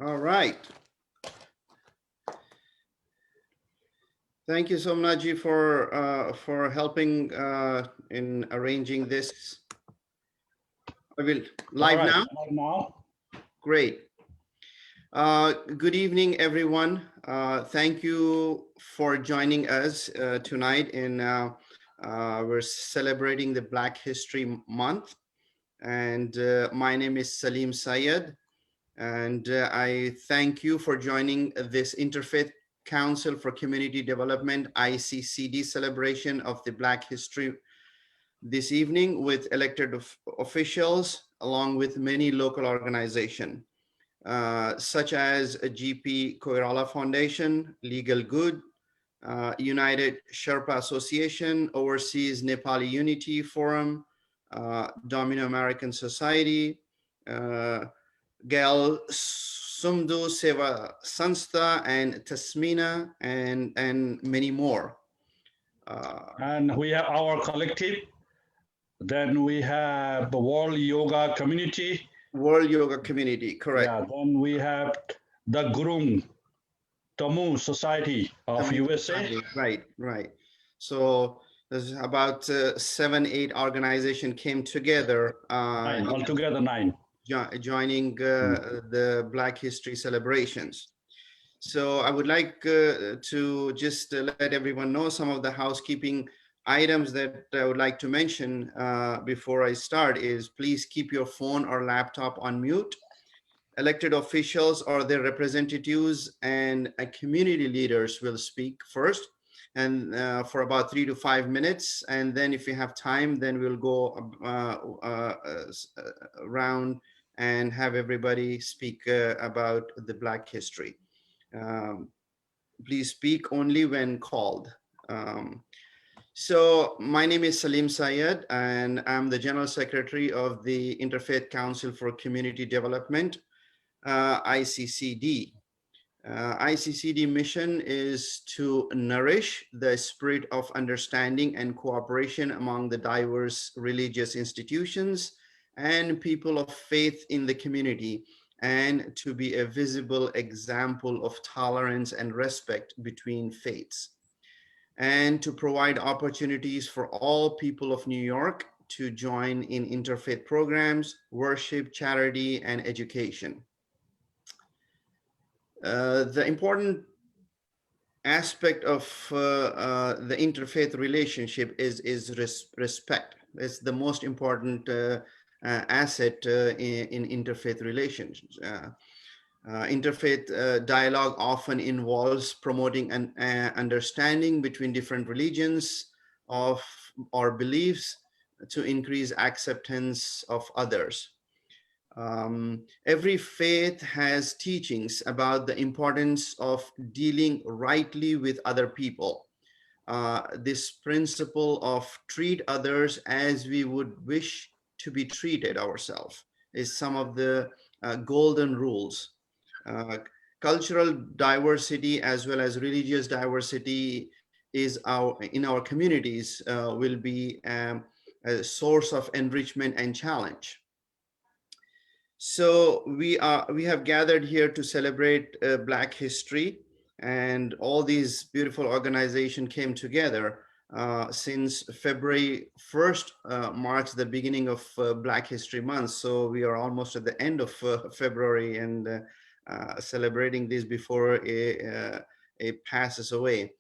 All right. Thank you, Somnath for helping in arranging this. I will live now. Live now. Great. Good evening, everyone. Thank you for joining us tonight. We're celebrating the Black History Month, and my name is Saleem Syed, and I thank you for joining this Interfaith Council for Community Development (ICCD) celebration of the Black History this evening with elected officials, along with many local organizations. Such as a GP Koirala Foundation, Legal Good, United Sherpa Association, Overseas Nepali Unity Forum, Domino American Society, Gal Sumdu Seva Sanstha, and Tasmina, and many more. And we have our collective. Then we have the World Yoga Community. World Yoga Community, correct. Yeah, then we have the Gurung Tamu Society of Tamu USA. Society, right. So there's about 7-8 organizations came together. Altogether 9. Joining the Black History celebrations. So I would like to just let everyone know some of the housekeeping items that I would like to mention before I start is please keep your phone or laptop on mute. Elected officials or their representatives and community leaders will speak first and for about 3 to 5 minutes. And then if we have time, then we'll go around and have everybody speak about the Black history. Please speak only when called. So my name is Saleem Syed, and I'm the General Secretary of the Interfaith Council for Community Development, ICCD. ICCD mission is to nourish the spirit of understanding and cooperation among the diverse religious institutions and people of faith in the community, and to be a visible example of tolerance and respect between faiths, and to provide opportunities for all people of New York to join in interfaith programs, worship, charity, and education. The important aspect of the interfaith relationship is respect. It's the most important asset in interfaith relations. Interfaith dialogue often involves promoting an understanding between different religions of or beliefs to increase acceptance of others. Every faith has teachings about the importance of dealing rightly with other people. This principle of treat others as we would wish to be treated ourselves is some of the golden rules. Cultural diversity as well as religious diversity is in our communities will be a source of enrichment and challenge. So we have gathered here to celebrate Black history, and all these beautiful organizations came together since February 1st marks the beginning of Black History Month. So we are almost at the end of February and celebrating this before it passes away.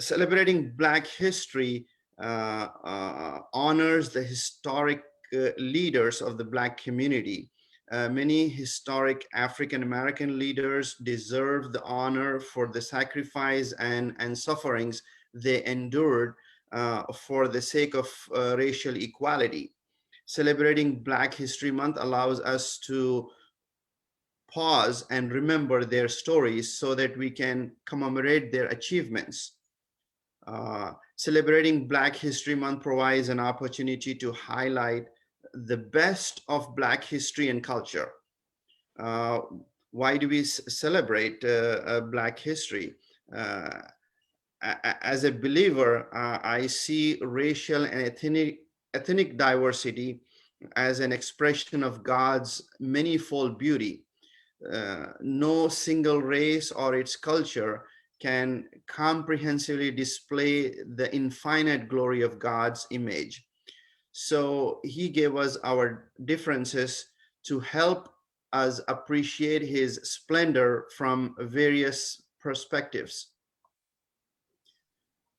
Celebrating Black history honors the historic leaders of the Black community. Many historic African-American leaders deserve the honor for the sacrifice and sufferings they endured for the sake of racial equality. Celebrating Black History Month allows us to pause and remember their stories so that we can commemorate their achievements. Celebrating Black History Month provides an opportunity to highlight the best of Black history and culture. Why do we celebrate Black history? As a believer, I see racial and ethnic diversity as an expression of God's manifold beauty. No single race or its culture can comprehensively display the infinite glory of God's image. So he gave us our differences to help us appreciate his splendor from various perspectives.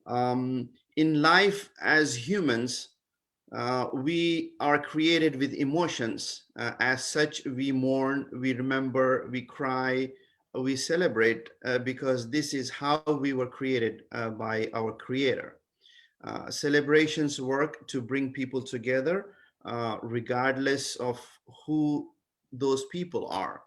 In life as humans, we are created with emotions. As such, we mourn, we remember, we cry, we celebrate, because this is how we were created by our Creator. Celebrations work to bring people together, regardless of who those people are.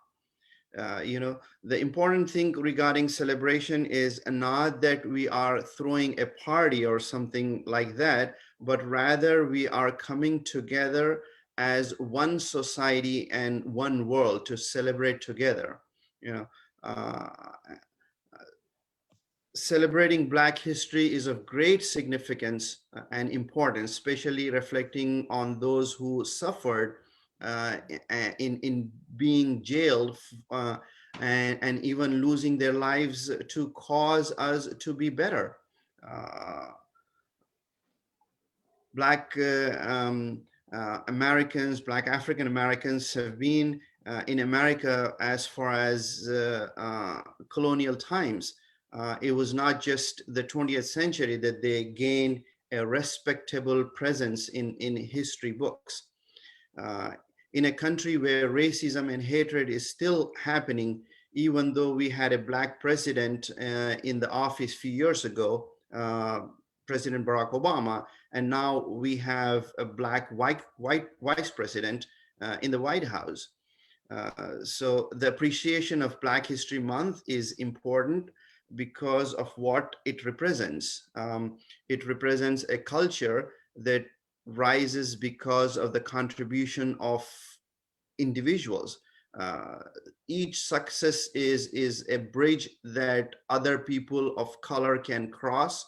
The important thing regarding celebration is not that we are throwing a party or something like that, but rather we are coming together as one society and one world to celebrate together. You know, uh, Celebrating Black history is of great significance and importance, especially reflecting on those who suffered in being jailed and even losing their lives to cause us to be better. Uh, Black Americans, Black African Americans have been in America as far as colonial times. It was not just the 20th century that they gained a respectable presence in history books. Uh, in a country where racism and hatred is still happening, even though we had a Black president in the office a few years ago, President Barack Obama, and now we have a Black white vice president in the White House. So the appreciation of Black History Month is important because of what it represents. It represents a culture that rises because of the contribution of individuals. Uh, each success is a bridge that other people of color can cross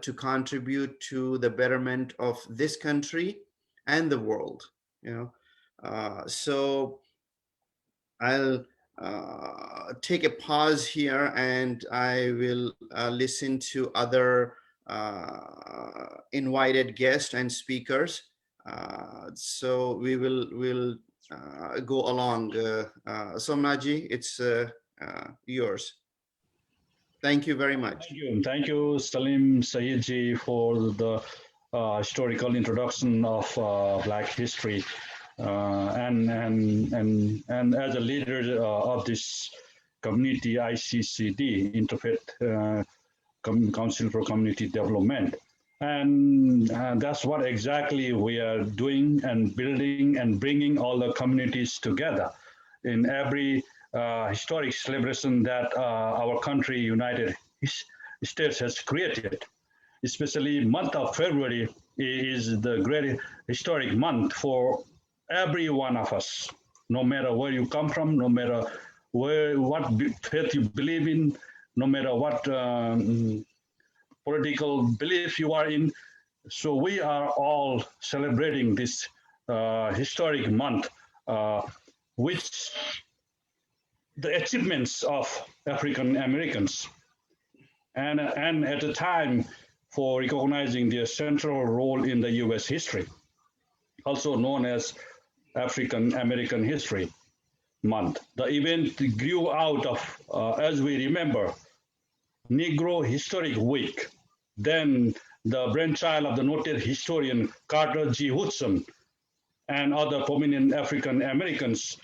to contribute to the betterment of this country and the world. So I'll take a pause here and I will listen to other invited guests and speakers. So we'll go along. Somnaji, it's yours. Thank you very much. Thank you, Saleem Syed for the historical introduction of Black history. And as a leader of this community, ICCD, Interfaith Council for Community Development. And that's what exactly we are doing and building and bringing all the communities together in every historic celebration that our country, United States, has created. Especially month of February is the great historic month for every one of us, no matter where you come from, no matter what faith you believe in, no matter what political belief you are in. So we are all celebrating this historic month, which the achievements of African Americans, and at a time for recognizing their central role in the U.S. history, also known as African American History Month. The event grew out of, as we remember, Negro Historic Week, then the brainchild of the noted historian Carter G. Woodson and other prominent African Americans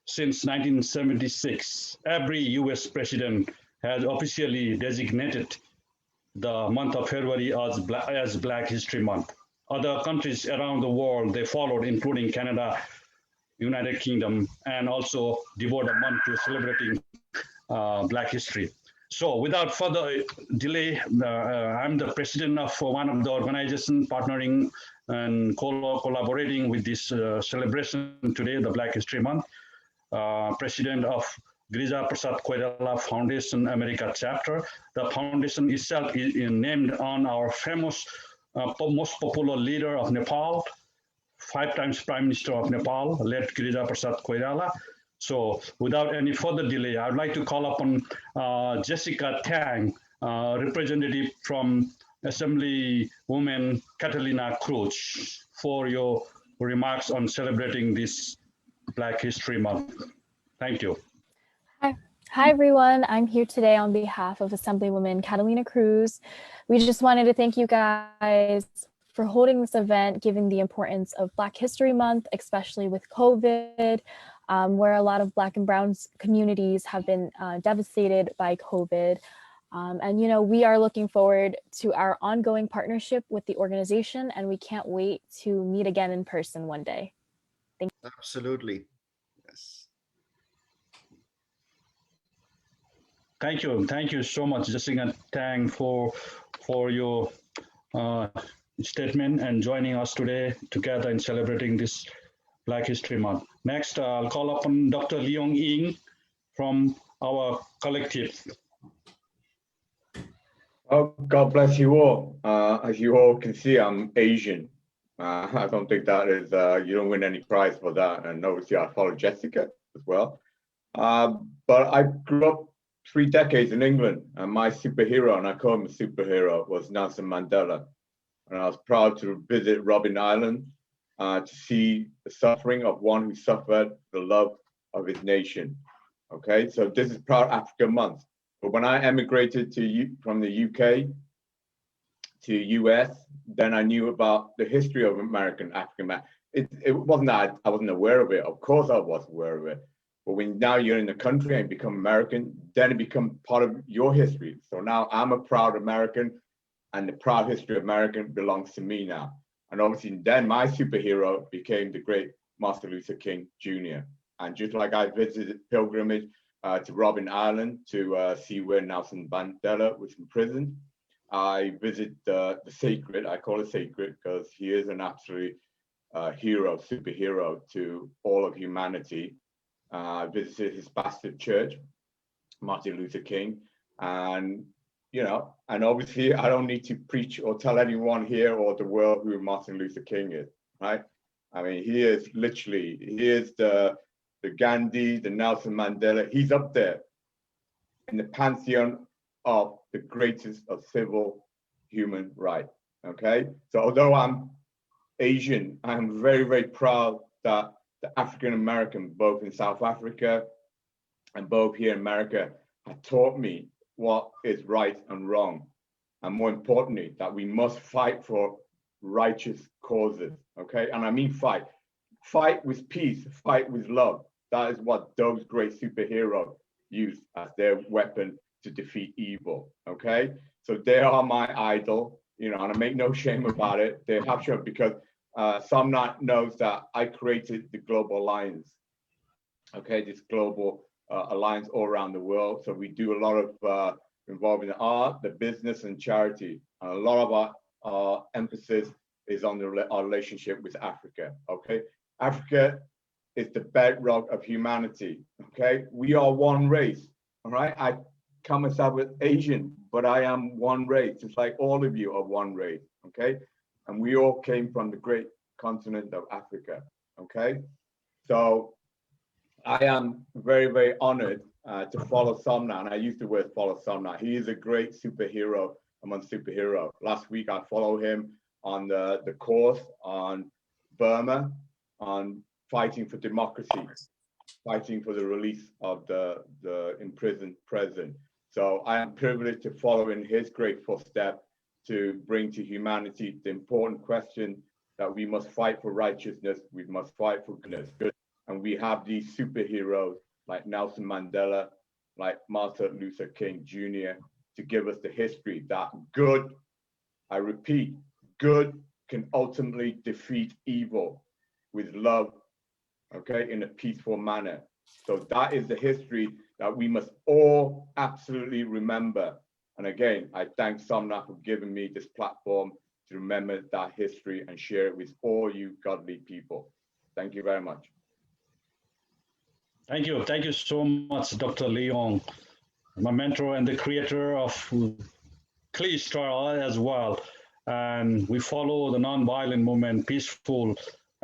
since 1976. Every US president has officially designated the month of February as Black History Month. Other countries around the world, they followed, including Canada, United Kingdom, and also devote a month to celebrating Black history. So without further delay, I'm the president of one of the organizations partnering and collaborating with this celebration today, the Black History Month, president of Girija Prasad Koirala Foundation America chapter. The foundation itself is named on our famous, most popular leader of Nepal, 5 times Prime Minister of Nepal, late Girija Prasad Koirala. So without any further delay, I'd like to call upon Jessica Tang, representative from Assemblywoman Catalina Cruz, for your remarks on celebrating this Black History Month. Thank you. Hi, everyone. I'm here today on behalf of Assemblywoman Catalina Cruz. We just wanted to thank you guys for holding this event, given the importance of Black History Month, especially with COVID, where a lot of Black and Brown communities have been devastated by COVID. And, you know, we are looking forward to our ongoing partnership with the organization, and we can't wait to meet again in person one day. Thank you. Absolutely. Yes. Thank you so much, Jessica Tang, for your statement and joining us today together in celebrating this Black History Month. Next, I'll call upon Dr. Leong Ying from our collective. Oh, God bless you all. As you all can see, I'm Asian. I don't think that is, you don't win any prize for that. And obviously I follow Jessica as well. But I grew up 3 decades in England, and my superhero, and I call him a superhero, was Nelson Mandela. And I was proud to visit Robben Island to see the suffering of one who suffered the love of his nation. Okay, so this is Proud Africa Month. But when I emigrated from the UK to US, then I knew about the history of African. It wasn't that I wasn't aware of it. Of course I was aware of it. But when now you're in the country and become American, then it becomes part of your history. So now I'm a proud American, and the proud history of American belongs to me now. And obviously then my superhero became the great Martin Luther King Jr. And just like I visited pilgrimage to Robben Island to see where Nelson Mandela was imprisoned, I visit the sacred, I call it sacred because he is an absolute hero, superhero to all of humanity. I visited his bastard church, Martin Luther King, and you know, and obviously I don't need to preach or tell anyone here or the world who Martin Luther King is, right? I mean, he is literally, he is the Gandhi, the Nelson Mandela. He's up there in the pantheon of the greatest of civil human rights, okay? So although I'm Asian, I'm very, very proud that the African-American, both in South Africa and both here in America, have taught me what is right and wrong. And more importantly, that we must fight for righteous causes, okay? And I mean fight. Fight with peace, fight with love. That is what those great superheroes use as their weapon to defeat evil, okay? So they are my idol, you know, and I make no shame about it. They have shown because Somnath knows that I created the Global Alliance, okay? This global alliance all around the world. So we do a lot of involving the art, the business, and charity. And a lot of our emphasis is on our relationship with Africa, okay? Africa is the bedrock of humanity, okay? We are one race, all right? I count myself as Asian, but I am one race, just like all of you are one race, okay? And we all came from the great continent of Africa, okay? So I am very, very honored to follow Somnath, and I use the word follow Somnath. He is a great superhero among superheroes. Last week, I followed him on the course on Burma, on fighting for democracy, fighting for the release of the imprisoned president. So I am privileged to follow in his great footsteps to bring to humanity the important question that we must fight for righteousness, we must fight for goodness. And we have these superheroes like Nelson Mandela, like Martin Luther King Jr. to give us the history that good, I repeat, good can ultimately defeat evil with love, okay, in a peaceful manner. So that is the history that we must all absolutely remember. And again, I thank Somnath for giving me this platform to remember that history and share it with all you godly people. Thank you very much. Thank you so much, Dr. Leong, my mentor and the creator of Star as well. And we follow the non-violent movement, peaceful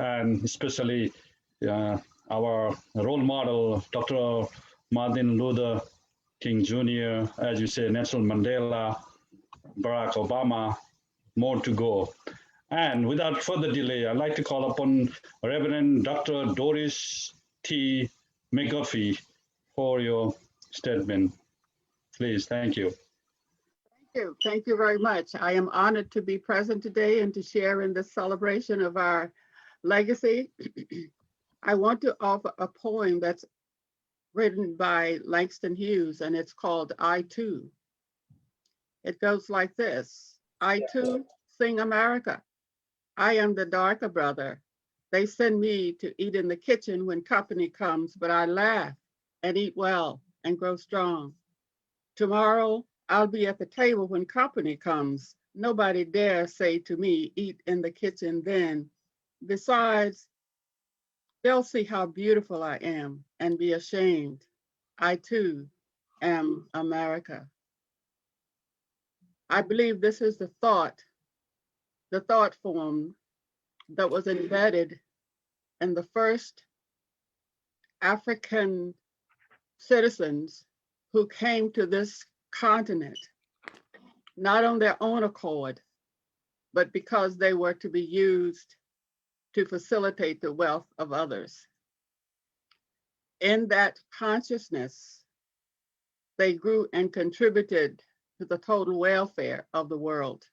and especially our role model, Dr. Martin Luther King Jr., as you say, Nelson Mandela, Barack Obama, more to go. And without further delay, I'd like to call upon Reverend Dr. Doris T. McGuffey for your statement. Please, thank you. Thank you very much. I am honored to be present today and to share in this celebration of our legacy. I want to offer a poem that's written by Langston Hughes, and it's called I Too. It goes like this. I too sing America. I am the darker brother. They send me to eat in the kitchen when company comes, but I laugh and eat well and grow strong. Tomorrow, I'll be at the table when company comes. Nobody dare say to me, eat in the kitchen then. Besides, they'll see how beautiful I am and be ashamed. I too am America. I believe this is the thought form that was embedded in the first African citizens who came to this continent, not on their own accord, but because they were to be used to facilitate the wealth of others. In that consciousness, they grew and contributed to the total welfare of the world.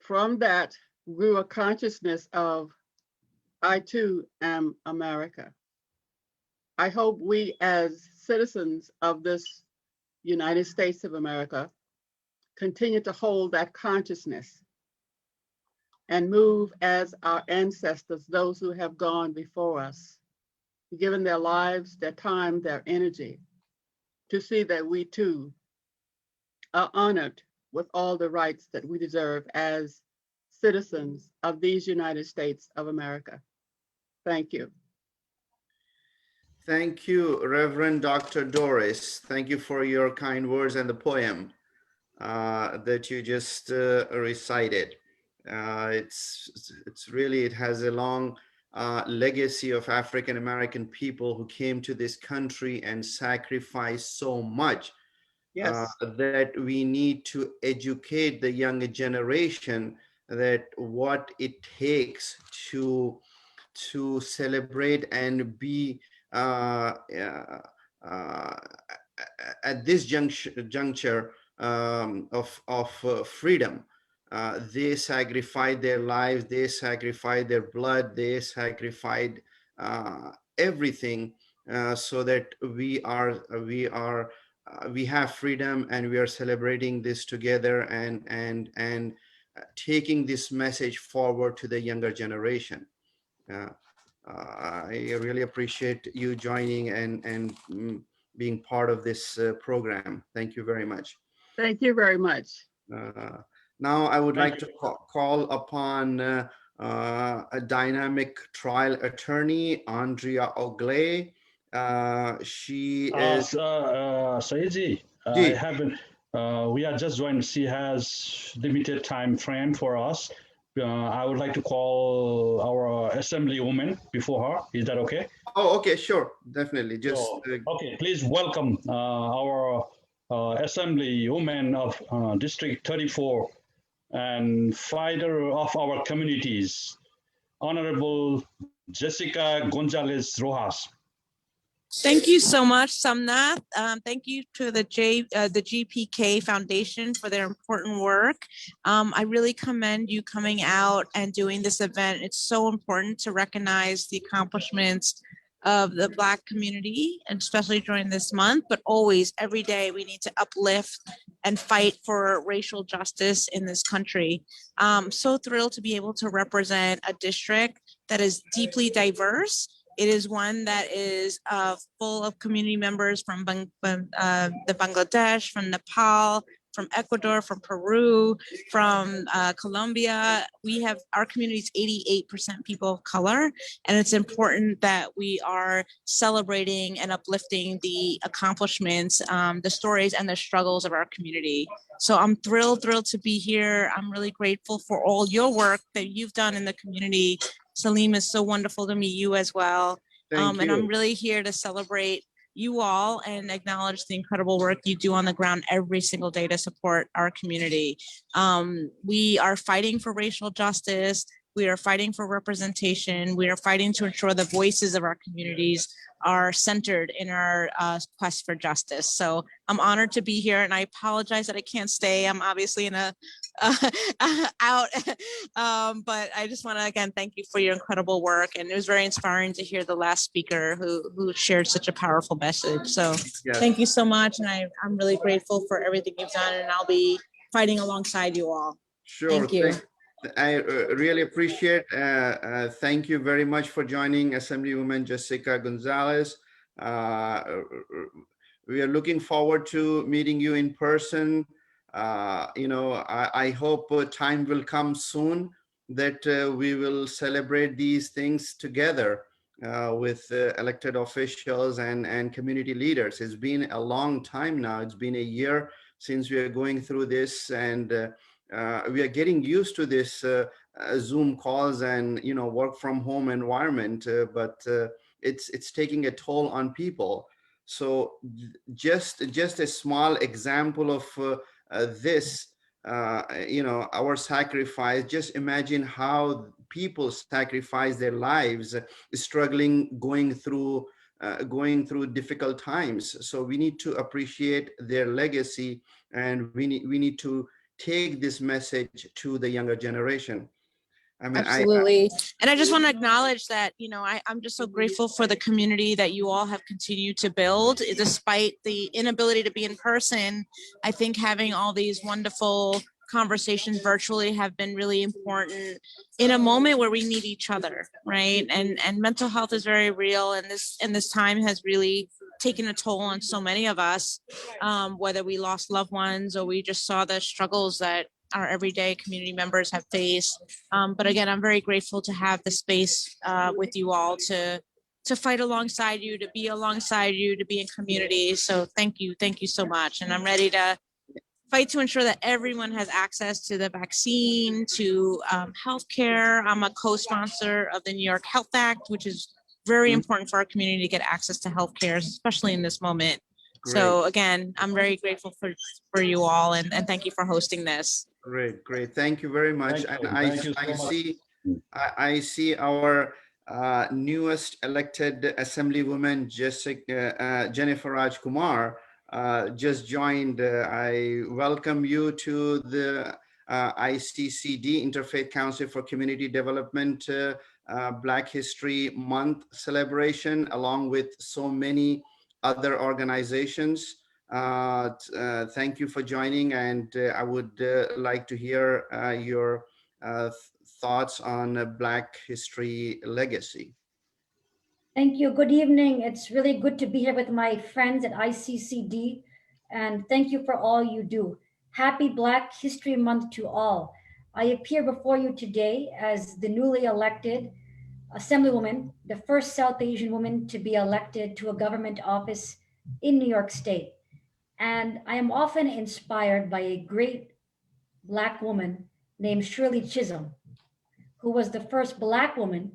From that grew a consciousness of, I too am America. I hope we as citizens of this United States of America continue to hold that consciousness and move as our ancestors, those who have gone before us, given their lives, their time, their energy, to see that we too are honored with all the rights that we deserve as citizens of these United States of America. Thank you. Thank you, Reverend Dr. Doris. Thank you for your kind words and the poem that you just recited. It's really, it has a long legacy of African American people who came to this country and sacrificed so much. Yes. That we need to educate the younger generation that what it takes to celebrate and be at this juncture of freedom. They sacrificed their lives, they sacrificed their blood, they sacrificed everything so that we have freedom, and we are celebrating this together and taking this message forward to the younger generation. I really appreciate you joining and being part of this program. Thank you very much. Thank you very much. Now I would like to call upon a dynamic trial attorney, Andrea Ogley. She is Syed, I haven't. We are just joined. She has limited time frame for us. I would like to call our assemblywoman before her. Is that okay? Oh, okay, sure, definitely. Just okay. Please welcome our assemblywoman of District 34 and fighter of our communities, Honorable Jessica Gonzalez Rojas. Thank you so much, Somnath. Thank you to the GPK Foundation for their important work. I really commend you coming out and doing this event. It's so important to recognize the accomplishments of the Black community, and especially during this month, but always, every day, we need to uplift and fight for racial justice in this country. I'm so thrilled to be able to represent a district that is deeply diverse. It is one that is full of community members from the Bangladesh, from Nepal, from Ecuador, from Peru, from Colombia. Our community is 88% people of color, and it's important that we are celebrating and uplifting the accomplishments, the stories, and the struggles of our community. So I'm thrilled to be here. I'm really grateful for all your work that you've done in the community. Saleem, is so wonderful to meet you as well. Thank And you. I'm really here to celebrate you all and acknowledge the incredible work you do on the ground every single day to support our community. We are fighting for racial justice. We are fighting for representation. We are fighting to ensure the voices of our communities are centered in our quest for justice. So I'm honored to be here, and I apologize that I can't stay. I'm obviously in a out, but I just want to again thank you for your incredible work, and it was very inspiring to hear the last speaker who shared such a powerful message. So Yes. Thank you so much, and I'm really grateful for everything you've done, and I'll be fighting alongside you all. Sure. Thank you. I really appreciate. Thank you very much for joining Assemblywoman Jessica Gonzalez. We are looking forward to meeting you in person. I hope time will come soon that we will celebrate these things together with elected officials and community leaders. It's been a long time now. It's been a year since we are going through this, and we are getting used to this Zoom calls and work from home environment, but it's taking a toll on people. So just a small example of this, our sacrifice. Just imagine how people sacrifice their lives, struggling, going through difficult times. So we need to appreciate their legacy, and we need to take this message to the younger generation. I mean, Absolutely. And I just want to acknowledge that, I'm just so grateful for the community that you all have continued to build. Despite the inability to be in person, I think having all these wonderful conversations virtually have been really important in a moment where we need each other, right? And mental health is very real, and this time has really taken a toll on so many of us, whether we lost loved ones or we just saw the struggles that our everyday community members have faced. But again, I'm very grateful to have the space with you all to fight alongside you, to be alongside you, to be in community. So thank you so much. And I'm ready to fight to ensure that everyone has access to the vaccine, to healthcare. I'm a co-sponsor of the New York Health Act, which is very important for our community to get access to healthcare, especially in this moment. Great. So again, I'm very grateful for you all, and thank you for hosting this. Great. Thank you very much. Thank you. And Thank you so much. I see our newest elected Assemblywoman Jennifer Raj Kumar just joined. I welcome you to the ICCD, Interfaith Council for Community Development Black History Month celebration, along with so many other organizations. Thank you for joining, and I would like to hear your thoughts on Black History Legacy. Thank you. Good evening. It's really good to be here with my friends at ICCD, and thank you for all you do. Happy Black History Month to all. I appear before you today as the newly elected Assemblywoman, the first South Asian woman to be elected to a government office in New York State. And I am often inspired by a great Black woman named Shirley Chisholm, who was the first Black woman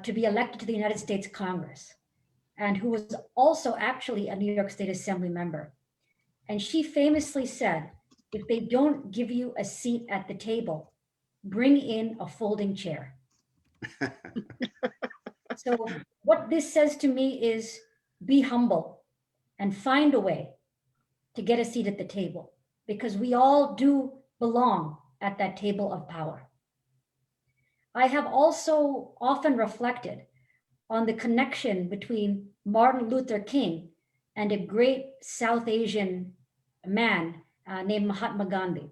to be elected to the United States Congress, and who was also actually a New York State Assembly member. And she famously said, if they don't give you a seat at the table, bring in a folding chair. So what this says to me is be humble and find a way to get a seat at the table, because we all do belong at that table of power. I have also often reflected on the connection between Martin Luther King and a great South Asian man named Mahatma Gandhi.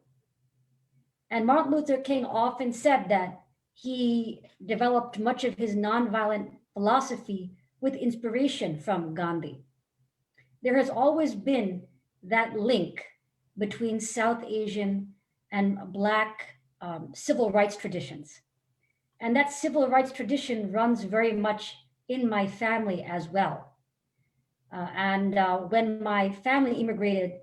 And Martin Luther King often said that he developed much of his nonviolent philosophy with inspiration from Gandhi. There has always been that link between South Asian and Black civil rights traditions. And that civil rights tradition runs very much in my family as well. When my family immigrated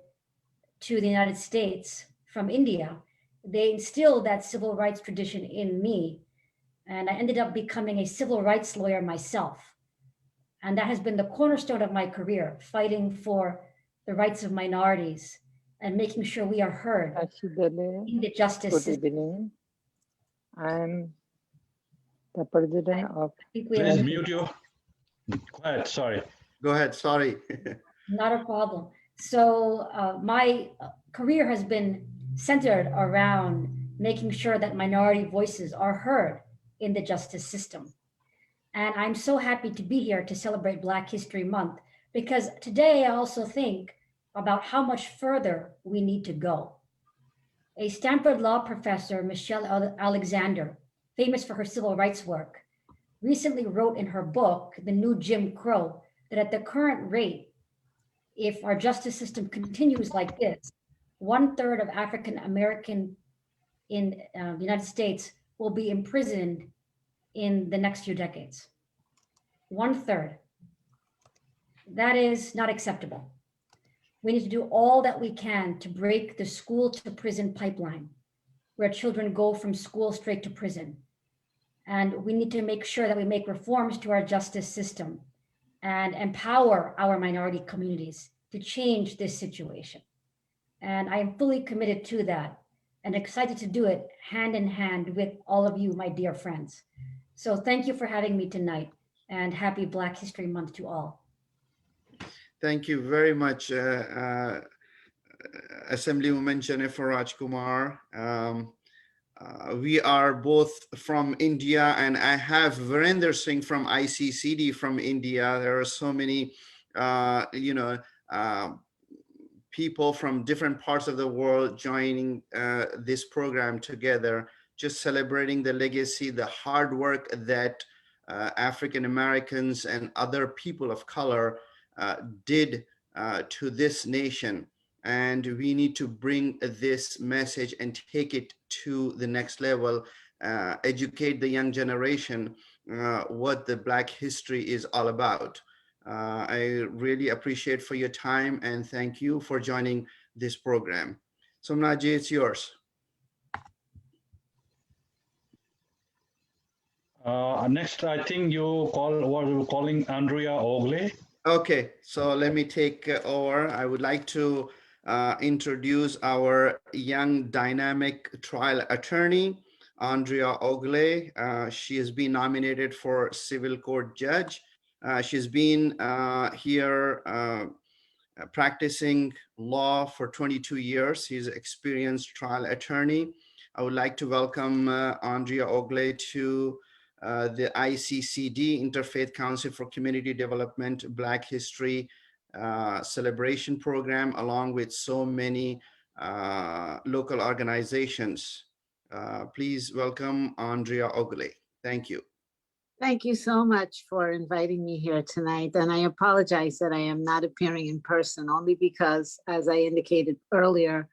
to the United States from India, they instilled that civil rights tradition in me. And I ended up becoming a civil rights lawyer myself. And that has been the cornerstone of my career, fighting for the rights of minorities and making sure we are heard in the justice Good system. evening. I'm the president of. Please mute you. Go ahead, sorry. Go ahead, sorry. Not a problem. So my career has been centered around making sure that minority voices are heard in the justice system. And I'm so happy to be here to celebrate Black History Month, because today I also think about how much further we need to go. A Stanford law professor, Michelle Alexander, famous for her civil rights work, recently wrote in her book, The New Jim Crow, that at the current rate, if our justice system continues like this, 1/3 of African American in the United States will be imprisoned in the next few decades. 1/3. That is not acceptable. We need to do all that we can to break the school to prison pipeline, where children go from school straight to prison. And we need to make sure that we make reforms to our justice system and empower our minority communities to change this situation. And I am fully committed to that and excited to do it hand in hand with all of you, my dear friends. So thank you for having me tonight, and happy Black History Month to all. Thank you very much, Assemblywoman Jennifer Rajkumar. We are both from India, and I have Virender Singh from ICCD from India. There are so many, people from different parts of the world joining this program together, just celebrating the legacy, the hard work that African Americans and other people of color did to this nation. And we need to bring this message and take it to the next level, educate the young generation what the Black history is all about. I really appreciate for your time, and thank you for joining this program. Somnath, it's yours. Next, I think you were calling Andrea Ogle. Okay, so let me take over. I would like to introduce our young dynamic trial attorney, Andrea Ogle. She has been nominated for civil court judge. She's been here practicing law for 22 years. She's an experienced trial attorney. I would like to welcome Andrea Ogle to the ICCD, Interfaith Council for Community Development Black History Celebration Program, along with so many local organizations. Please welcome Andrea Ogle. Thank you. Thank you so much for inviting me here tonight. And I apologize that I am not appearing in person, only because, as I indicated earlier,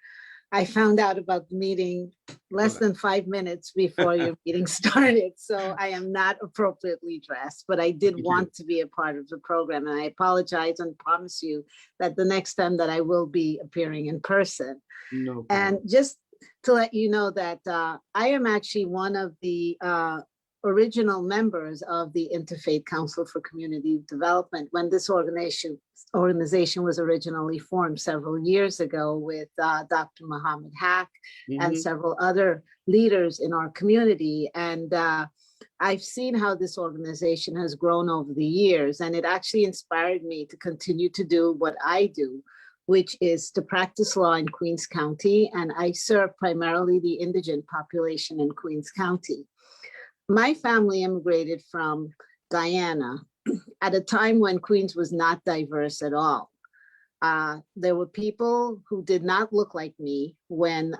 I found out about the meeting less than 5 minutes before your meeting started. So I am not appropriately dressed, but I did want to be a part of the program. And I apologize and promise you that the next time that I will be appearing in person. No problem. And just to let you know that I am actually one of the original members of the Interfaith Council for Community Development when this organization was originally formed several years ago with Dr. Muhammad Haq and several other leaders in our community. And I've seen how this organization has grown over the years, and it actually inspired me to continue to do what I do, which is to practice law in Queens County. And I serve primarily the indigent population in Queens County. My family immigrated from Guyana at a time when Queens was not diverse at all. There were people who did not look like me when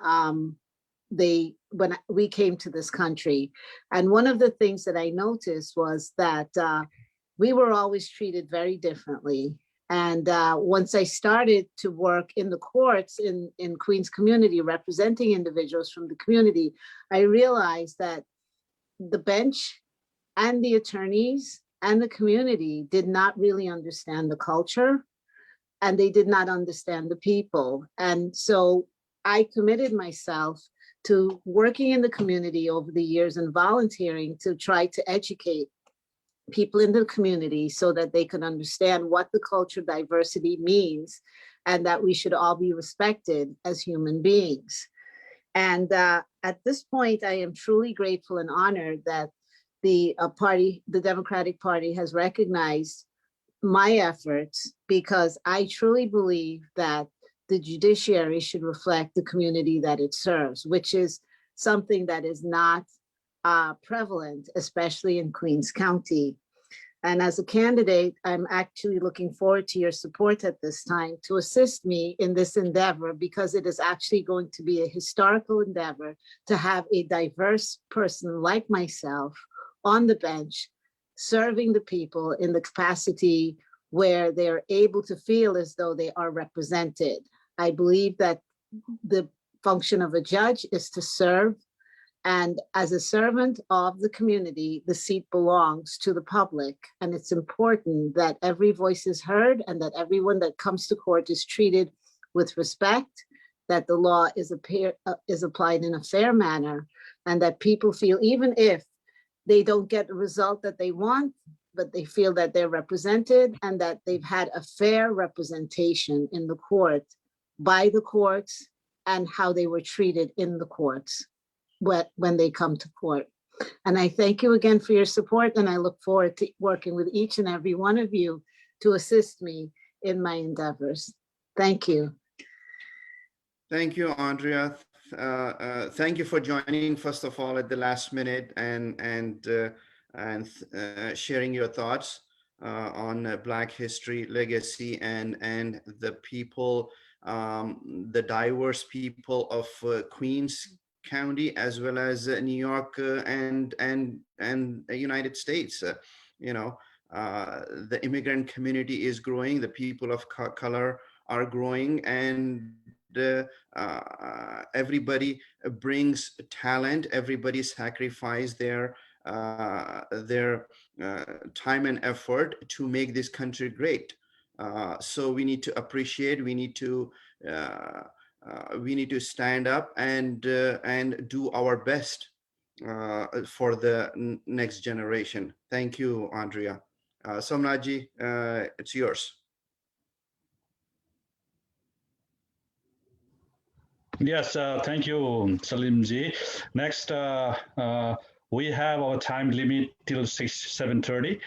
we came to this country. And one of the things that I noticed was that we were always treated very differently. And once I started to work in the courts in Queens community, representing individuals from the community, I realized that the bench and the attorneys and the community did not really understand the culture, and they did not understand the people. And so I committed myself to working in the community over the years and volunteering to try to educate people in the community so that they can understand what the culture diversity means and that we should all be respected as human beings. And at this point, I am truly grateful and honored that the Democratic Party has recognized my efforts, because I truly believe that the judiciary should reflect the community that it serves, which is something that is not prevalent, especially in Queens County. And as a candidate, I'm actually looking forward to your support at this time to assist me in this endeavor, because it is actually going to be a historical endeavor to have a diverse person like myself on the bench, serving the people in the capacity where they're able to feel as though they are represented. I believe that the function of a judge is to serve, and as a servant of the community, the seat belongs to the public. And it's important that every voice is heard and that everyone that comes to court is treated with respect, that the law is applied in a fair manner, and that people feel, even if they don't get the result that they want, but they feel that they're represented and that they've had a fair representation in the court, by the courts, and how they were treated in the courts when they come to court. And I thank you again for your support, and I look forward to working with each and every one of you to assist me in my endeavors. Thank you. Thank you, Andrea. Thank you for joining, first of all, at the last minute and sharing your thoughts on Black history, legacy, and the people, the diverse people of Queens County, as well as New York and the United States. The immigrant community is growing. The people of color are growing, and everybody brings talent. Everybody sacrifice their time and effort to make this country great. So we need to appreciate. We need to stand up and do our best for the next generation. Thank you, Andrea. Somnathji, it's yours. Yes, thank you, Saleem ji. Next, we have our time limit till 7:30.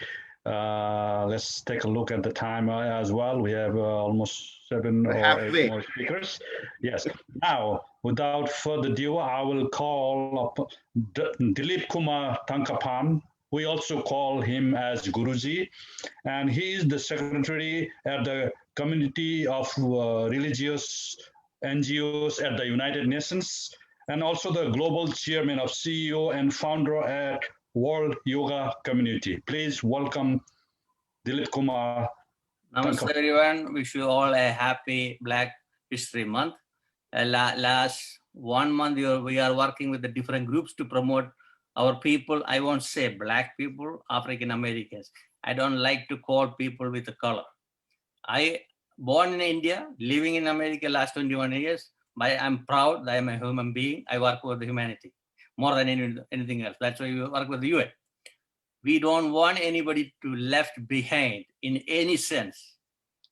Let's take a look at the time as well. We have almost 7 or 8 more speakers. Yes. Now, without further ado, I will call up Dilip Kumar Tankapan. We also call him as Guruji, and he is the secretary at the Community of Religious NGOs at the United Nations, and also the global chairman of CEO and founder at World Yoga Community. Please welcome Dilip Kumar. Namaste everyone. Wish you all a happy Black History Month. Last 1 month we are working with the different groups to promote our people. I won't say Black people, African Americans. I don't like to call people with a color. I born in India, living in America last 21 years, but I'm proud that I'm a human being. I work for the humanity more than anything else. That's why we work with the UN. We don't want anybody to left behind in any sense.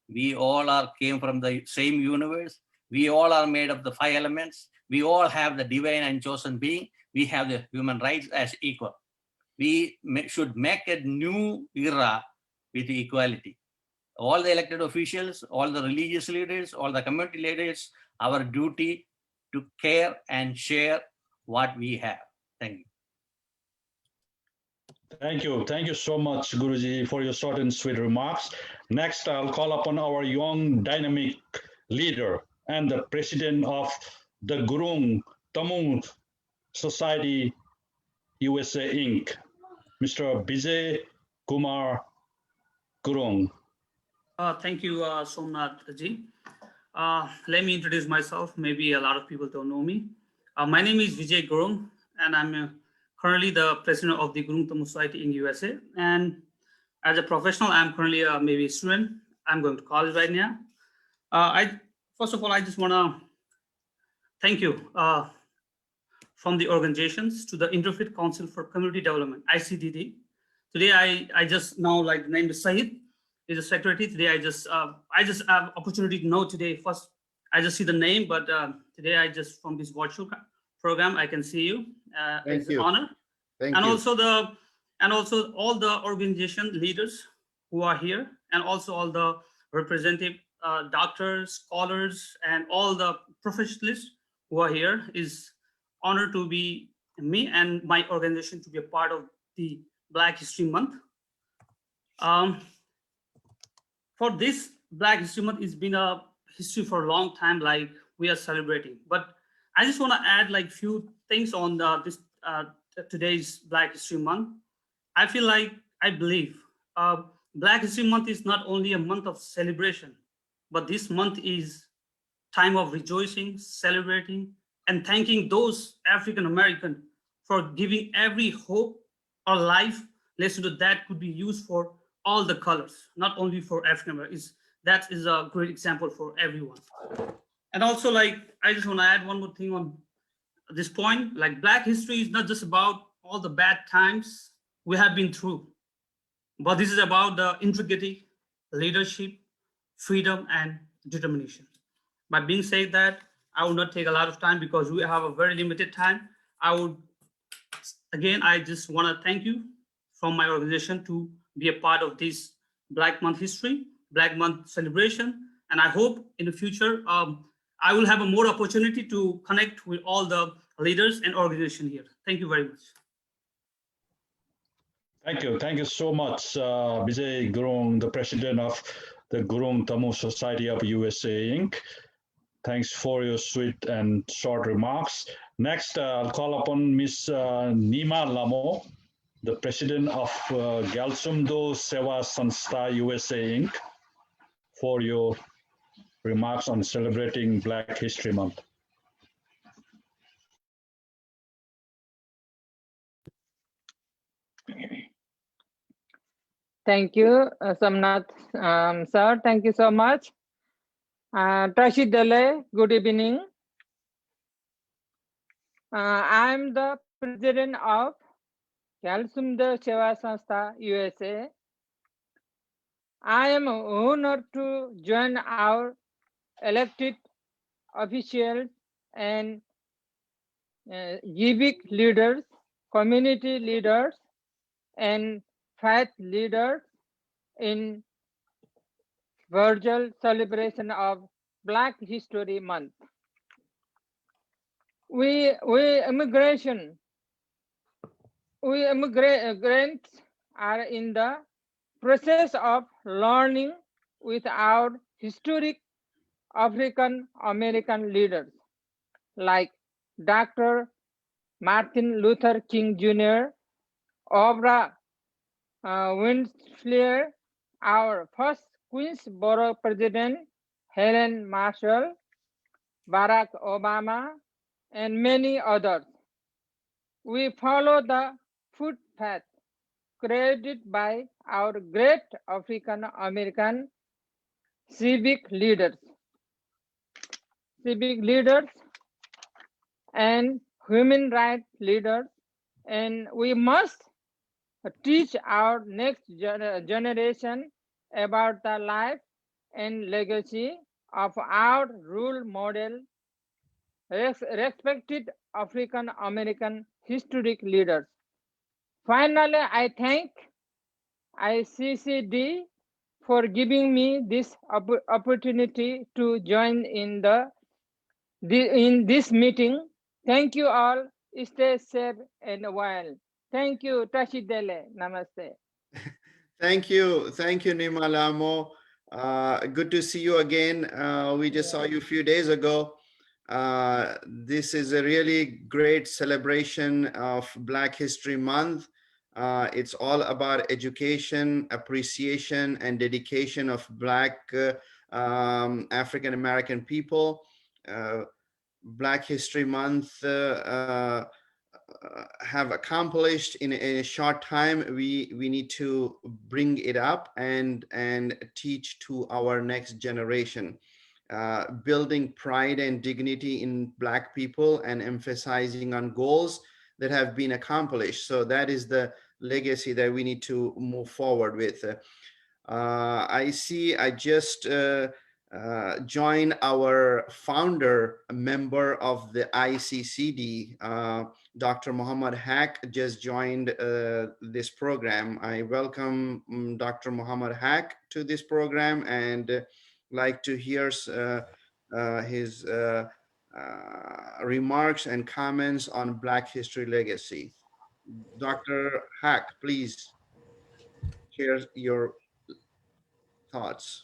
We all came from the same universe. We all are made of the 5 elements. We all have the divine and chosen being. We have the human rights as equal. We should make a new era with equality. All the elected officials, all the religious leaders, all the community leaders, our duty to care and share what we have. Thank you. Thank you. Thank you so much, Guruji, for your short and sweet remarks. Next, I'll call upon our young, dynamic leader and the president of the Gurung Tamil Society USA Inc., Mr. Bijay Kumar Gurung. Thank you, Somnath ji. Let me introduce myself. Maybe a lot of people don't know me. My name is Vijay Gurung, and I'm currently the president of the Gurung Tamil Society in USA. And as a professional, I'm currently maybe a student. I'm going to college right now. First of all, I just want to thank you from the organizations to the Interfaith Council for Community Development, ICDD. Today, I just know like the name is Syed, is the secretary. Today, I just have opportunity to know today. First, I just see the name, but today I just from this virtual program I can see you. It's an honor. Thank and you. also all the organization leaders who are here, and also all the representative doctors, scholars, and all the professionals who are here. Is honor to be me and my organization to be a part of the Black History Month. For this Black History Month, it's been a history for a long time, like we are celebrating. But I just want to add like few things on this today's Black History Month. I feel like I believe Black History Month is not only a month of celebration, but this month is time of rejoicing, celebrating, and thanking those African American for giving every hope or life lesson that could be used for all the colors, not only for African Americans. That is a great example for everyone. And also, like, I just want to add one more thing on this point. Like, Black history is not just about all the bad times we have been through, but this is about the integrity, leadership, freedom, and determination. By being said that, I will not take a lot of time because we have a very limited time. I just want to thank you from my organization to be a part of this Black Month history, Black Month celebration. And I hope in the future, I will have a more opportunity to connect with all the leaders and organization here. Thank you very much. Thank you so much, Vijay Gurung, the president of the Gurung Tamil Society of USA, Inc. Thanks for your sweet and short remarks. Next, I'll call upon Ms. Nima Lamo, the president of Galsumdo Seva Sanstha USA, Inc., for your remarks on celebrating Black History Month. Thank you, Somnath sir. Thank you so much. Trashi Dele, good evening. I'm the president of Kalsumda Seva Sanstha USA. I am honored to join our elected officials and civic leaders, community leaders, and faith leaders in virtual celebration of Black History Month. We immigrants are in the process of learning with our historic African American leaders like Dr. Martin Luther King Jr., Oprah Winfrey, our first Queensboro President Helen Marshall, Barack Obama, and many others. We follow the footpath created by our great African American civic leaders and human rights leaders, and we must teach our next generation about the life and legacy of our role model, respected African American historic leaders. Finally, I thank ICCD for giving me this opportunity to join in this meeting. Thank you all. Stay safe and well. Thank you, Tashidele. Namaste. Thank you, Nima Lamo. Good to see you again. We just saw you a few days ago. This is a really great celebration of Black History Month. It's all about education, appreciation, and dedication of Black African American people. Black History Month have accomplished in a short time. We need to bring it up and teach to our next generation, building pride and dignity in Black people and emphasizing on goals that have been accomplished. So that is the legacy that we need to move forward with. I see I just joined our founder, a member of the ICCD, Dr. Muhammad Haq just joined this program. I welcome Dr. Muhammad Haq to this program and like to hear his remarks and comments on Black History Legacy. Dr. Haq, please share your thoughts.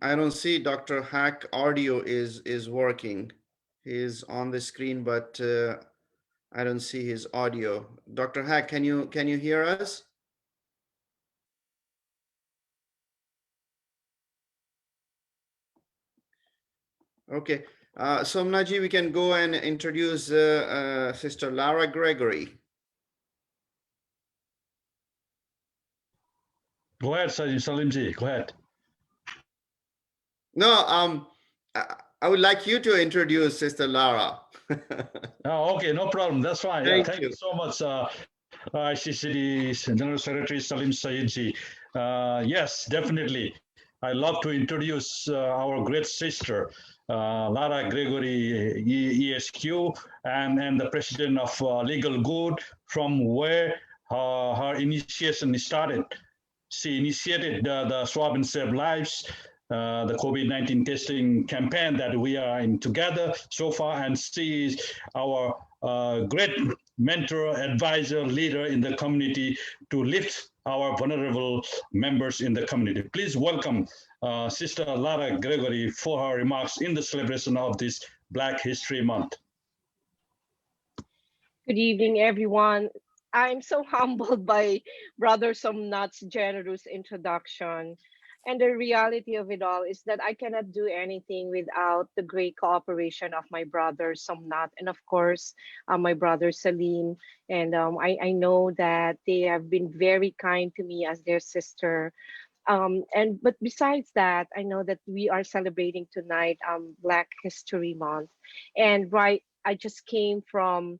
I don't see Dr. Hack audio is working. He's on the screen, but I don't see his audio. Dr. Hack, can you hear us? Okay. Somnaji, we can go and introduce Sister Lara Gregory. Go ahead, Saleem. Go ahead. No, I would like you to introduce Sister Lara. Oh, okay, no problem. That's fine. Thank you. You so much, ICCD General Secretary Saleem Syed. Yes, definitely. I love to introduce our great sister, Lara Gregory, ESQ, and the president of Legal Good, from where her initiation started. She initiated the Swab and Save Lives, the COVID-19 testing campaign that we are in together so far, and she is our great mentor, advisor, leader in the community to lift our vulnerable members in the community. Please welcome Sister Lara Gregory for her remarks in the celebration of this Black History Month. Good evening, everyone. I'm so humbled by Brother Somnath's generous introduction. And the reality of it all is that I cannot do anything without the great cooperation of my brother Somnath and, of course, my brother Saleem. And I know that they have been very kind to me as their sister. But besides that, I know that we are celebrating tonight Black History Month. And I just came from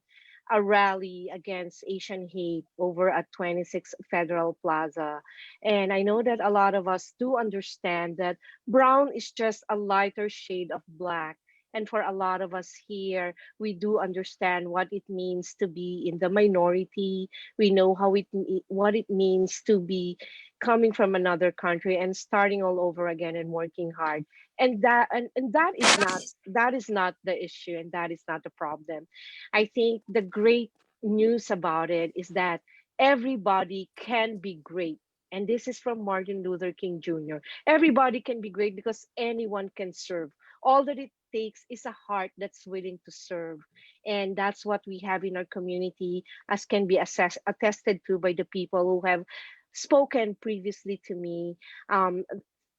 a rally against Asian hate over at 26 Federal Plaza. And I know that a lot of us do understand that brown is just a lighter shade of black. And for a lot of us here, we do understand what it means to be in the minority. We know what it means to be coming from another country and starting all over again and working hard. And that is not the issue, and that is not the problem. I think the great news about it is that everybody can be great. And this is from Martin Luther King Jr. Everybody can be great because anyone can serve. All that it takes is a heart that's willing to serve. And that's what we have in our community, as can be attested to by the people who have spoken previously to me.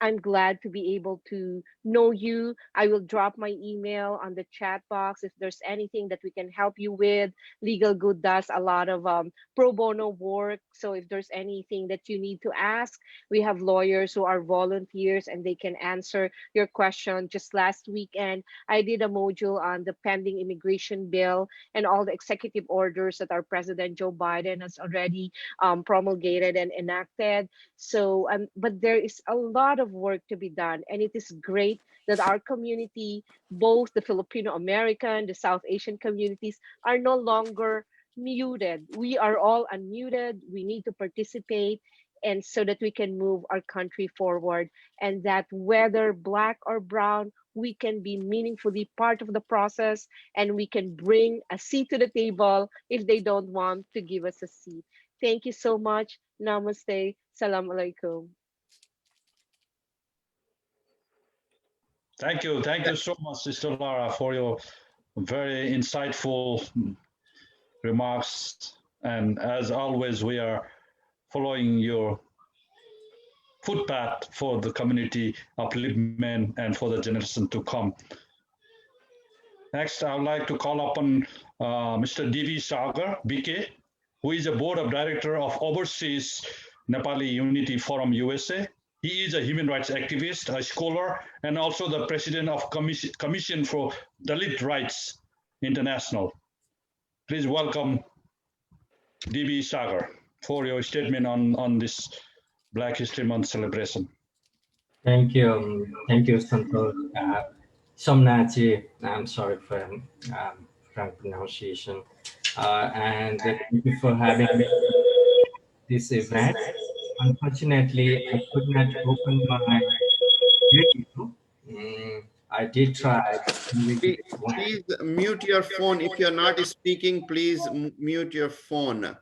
I'm glad to be able to know you. I will drop my email on the chat box if there's anything that we can help you with. Legal Good does a lot of pro bono work. So if there's anything that you need to ask, we have lawyers who are volunteers and they can answer your question. Just last weekend, I did a module on the pending immigration bill and all the executive orders that our President Joe Biden has already promulgated and enacted. So, but there is a lot of work to be done, and it is great that our community, both the Filipino American, the South Asian communities, are no longer muted. We are all unmuted. We need to participate, and so that we can move our country forward, and that whether black or brown, we can be meaningfully part of the process, and we can bring a seat to the table if they don't want to give us a seat. Thank you so much. Namaste. Salam alaikum. Thank you. Thank you so much, Sister Lara, for your very insightful remarks. And as always, we are following your footpath for the community upliftment and for the generation to come. Next, I would like to call upon Mr. D.V. Sagar, BK, who is a board of director of Overseas Nepali Unity Forum USA. He is a human rights activist, a scholar, and also the president of Commission for Dalit Rights International. Please welcome D.V. Sagar for your statement on this Black History Month celebration. Thank you, Santosh. Somnath, I'm sorry for wrong pronunciation, and thank you for having this event. Unfortunately, I could not open my video. I did try. Please mute your phone. If you're not speaking, please mute your phone.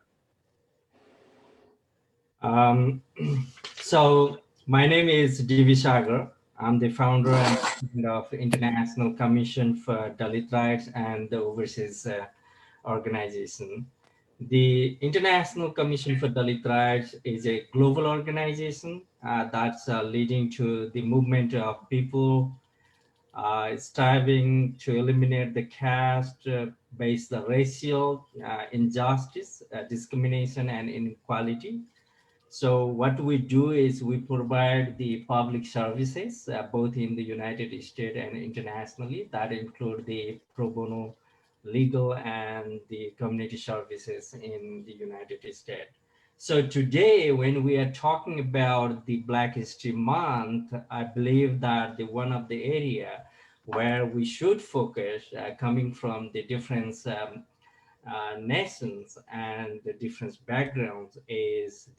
So my name is D.V. Sagar. I'm the founder and president of International Commission for Dalit Rights and the Overseas organization. The International Commission for Dalit Rights is a global organization that's leading to the movement of people striving to eliminate the caste-based racial injustice, discrimination, and inequality. So what we do is we provide the public services, both in the United States and internationally, that include the pro bono legal and the community services in the United States. So today, when we are talking about the Black History Month, I believe that one of the area where we should focus, coming from the different nations and the different backgrounds, is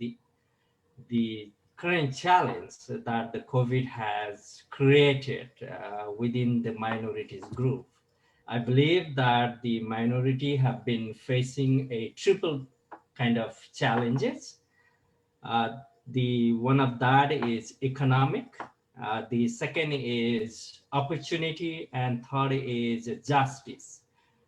the current challenge that the COVID has created within the minorities group. I believe that the minority have been facing a triple kind of challenges. The one of that is economic. The second is opportunity, and third is justice.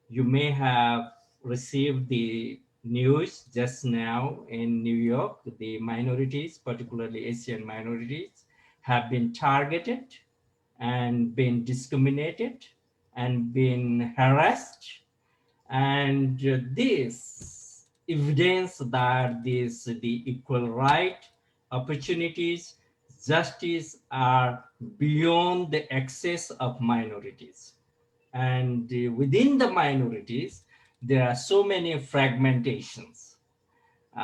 You may have received the news just now in New York. The minorities, particularly Asian minorities, have been targeted and been discriminated and been harassed. And this evidence that the equal right, opportunities, justice are beyond the access of minorities. And within the minorities, there are so many fragmentations.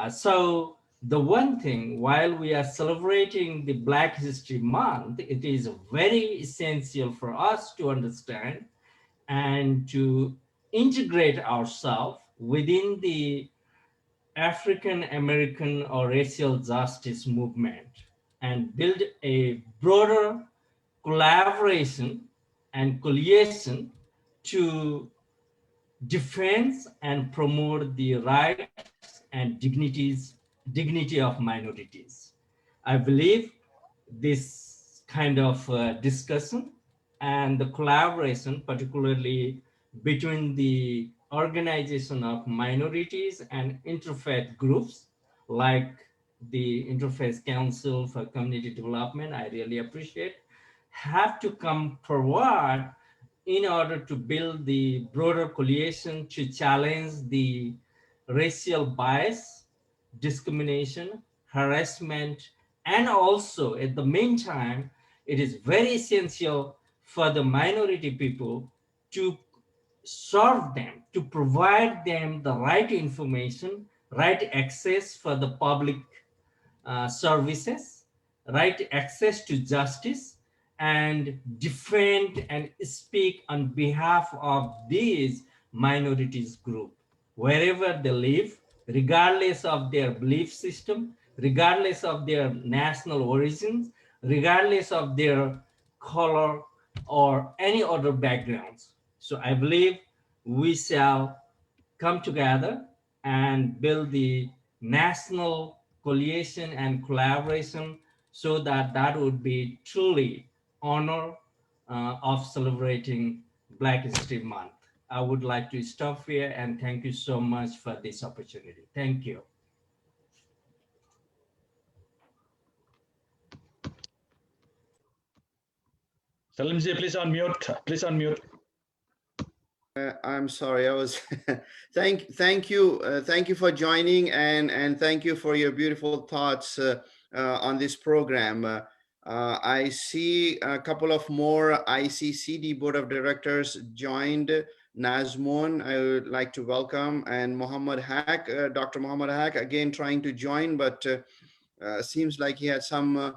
So the one thing, while we are celebrating the Black History Month, it is very essential for us to understand and to integrate ourselves within the African American or racial justice movement and build a broader collaboration and coalition to defend and promote the rights and dignity of minorities. I believe this kind of discussion and the collaboration, particularly between the organization of minorities and interfaith groups like the Interfaith Council for Community Development, I really appreciate, have to come forward in order to build the broader coalition to challenge the racial bias, discrimination, harassment, and also at the meantime, it is very essential for the minority people to serve them, to provide them the right information, right access for the public services, right access to justice, and defend and speak on behalf of these minorities group, wherever they live, regardless of their belief system, regardless of their national origins, regardless of their color, or any other backgrounds. So I believe we shall come together and build the national coalition and collaboration so that that would be truly honor of celebrating Black History Month. I would like to stop here and thank you so much for this opportunity. Thank you. Saleem ji, please unmute. Please unmute. I'm sorry, I was thank you for joining, and thank you for your beautiful thoughts on this program. I see a couple of more ICCD Board of Directors joined. Nazmoon, I would like to welcome, and Muhammad Haq, Dr. Muhammad Haq, again trying to join, but seems like he had some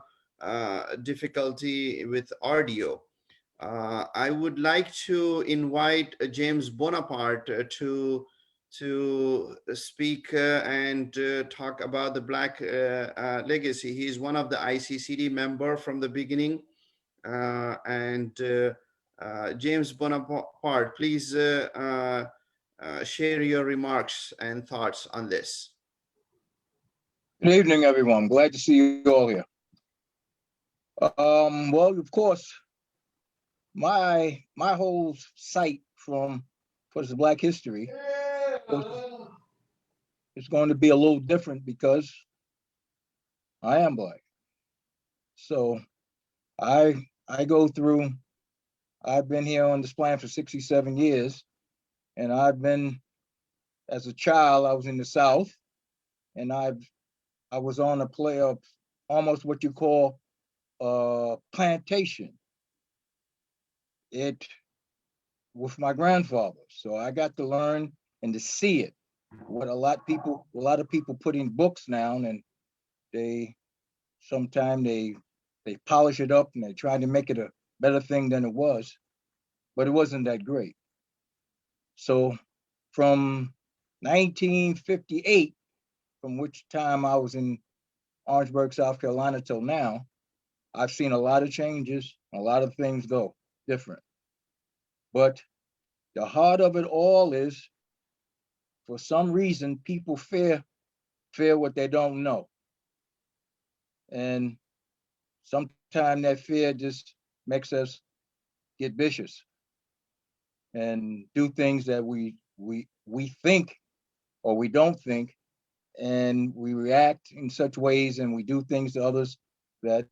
difficulty with audio. I would like to invite James Bonaparte to speak and talk about the Black legacy. He's one of the ICCD member from the beginning. James Bonaparte, please share your remarks and thoughts on this. Good evening, everyone. Glad to see you all here. Well, of course, my whole site for the Black history is going to be a little different because I am Black. So I go through. I've been here on this planet for 67 years, and I've been, as a child, I was in the South, and I was on a play of almost what you call plantation. It with my grandfather, so I got to learn and to see it. What a lot of people put in books now, and they sometimes they polish it up and they try to make it a better thing than it was, but it wasn't that great. So from 1958, from which time I was in Orangeburg, South Carolina, till now, I've seen a lot of changes, a lot of things go different. But the heart of it all is, for some reason, people fear what they don't know. And sometimes that fear just makes us get vicious and do things that we think or we don't think, and we react in such ways, and we do things to others that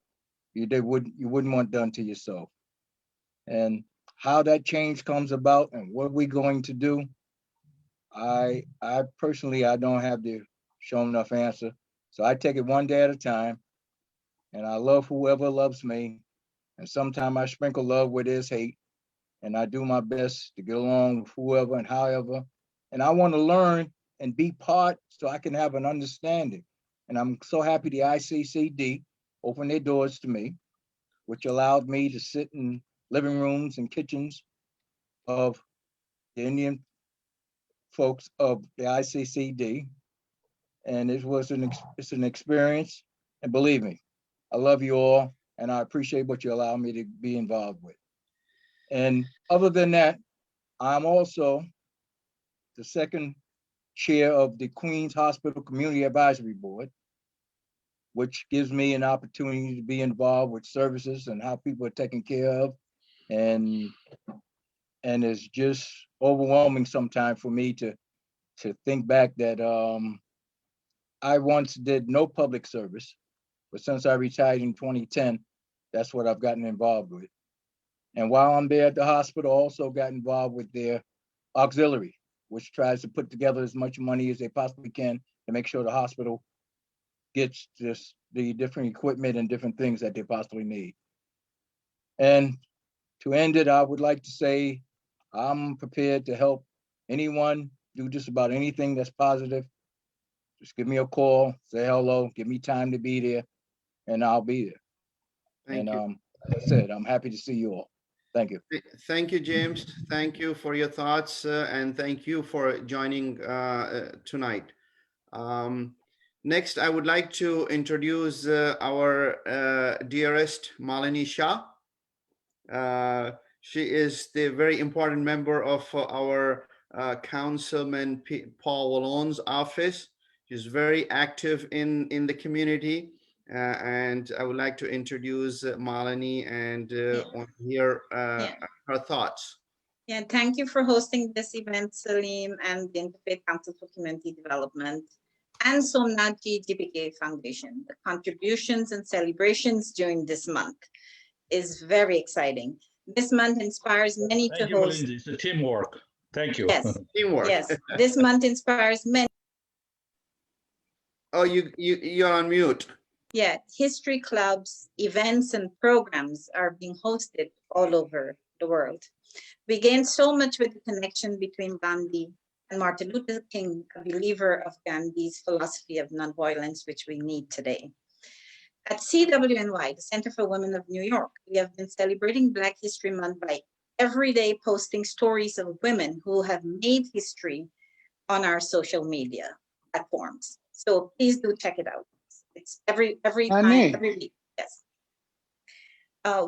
you wouldn't want done to yourself. And how that change comes about and what we're going to do, I personally, I don't have the show enough answer. So I take it one day at a time, and I love whoever loves me. And sometimes I sprinkle love where there's hate, and I do my best to get along with whoever and however. And I want to learn and be part so I can have an understanding. And I'm so happy the ICCD opened their doors to me, which allowed me to sit in living rooms and kitchens of the Indian folks of the ICCD. And it's an experience. And believe me, I love you all, and I appreciate what you allow me to be involved with. And other than that, I'm also the second chair of the Queens Hospital Community Advisory Board, which gives me an opportunity to be involved with services and how people are taken care of. And it's just overwhelming sometimes for me to think back that I once did no public service, but since I retired in 2010, that's what I've gotten involved with. And while I'm there at the hospital, I also got involved with their auxiliary, which tries to put together as much money as they possibly can to make sure the hospital gets just the different equipment and different things that they possibly need. And to end it, I would like to say I'm prepared to help anyone do just about anything that's positive. Just give me a call, say hello, give me time to be there, and I'll be there. Thank you. As I said, I'm happy to see you all. Thank you. Thank you, James. Thank you for your thoughts, and thank you for joining tonight. Next, I would like to introduce our dearest Malini Shah. She is the very important member of our Councilman Paul Wallone's office. She's very active in the community. And I would like to introduce Malini and want to hear her thoughts. Yeah, thank you for hosting this event, Saleem, and the Interfaith Council for Community Development and Somnath GPK Foundation. The contributions and celebrations during this month is very exciting. This month inspires many to Thank you, host. Melinda. It's a teamwork. Thank you. Yes, Teamwork. yes. This month inspires many. Oh, you're on mute. Yeah, history clubs, events, and programs are being hosted all over the world. We gained so much with the connection between Gandhi and Martin Luther King, a believer of Gandhi's philosophy of nonviolence, which we need today. At CWNY, the Center for Women of New York, we have been celebrating Black History Month by every day posting stories of women who have made history on our social media platforms. So please do check it out. It's every time, every week. Yes.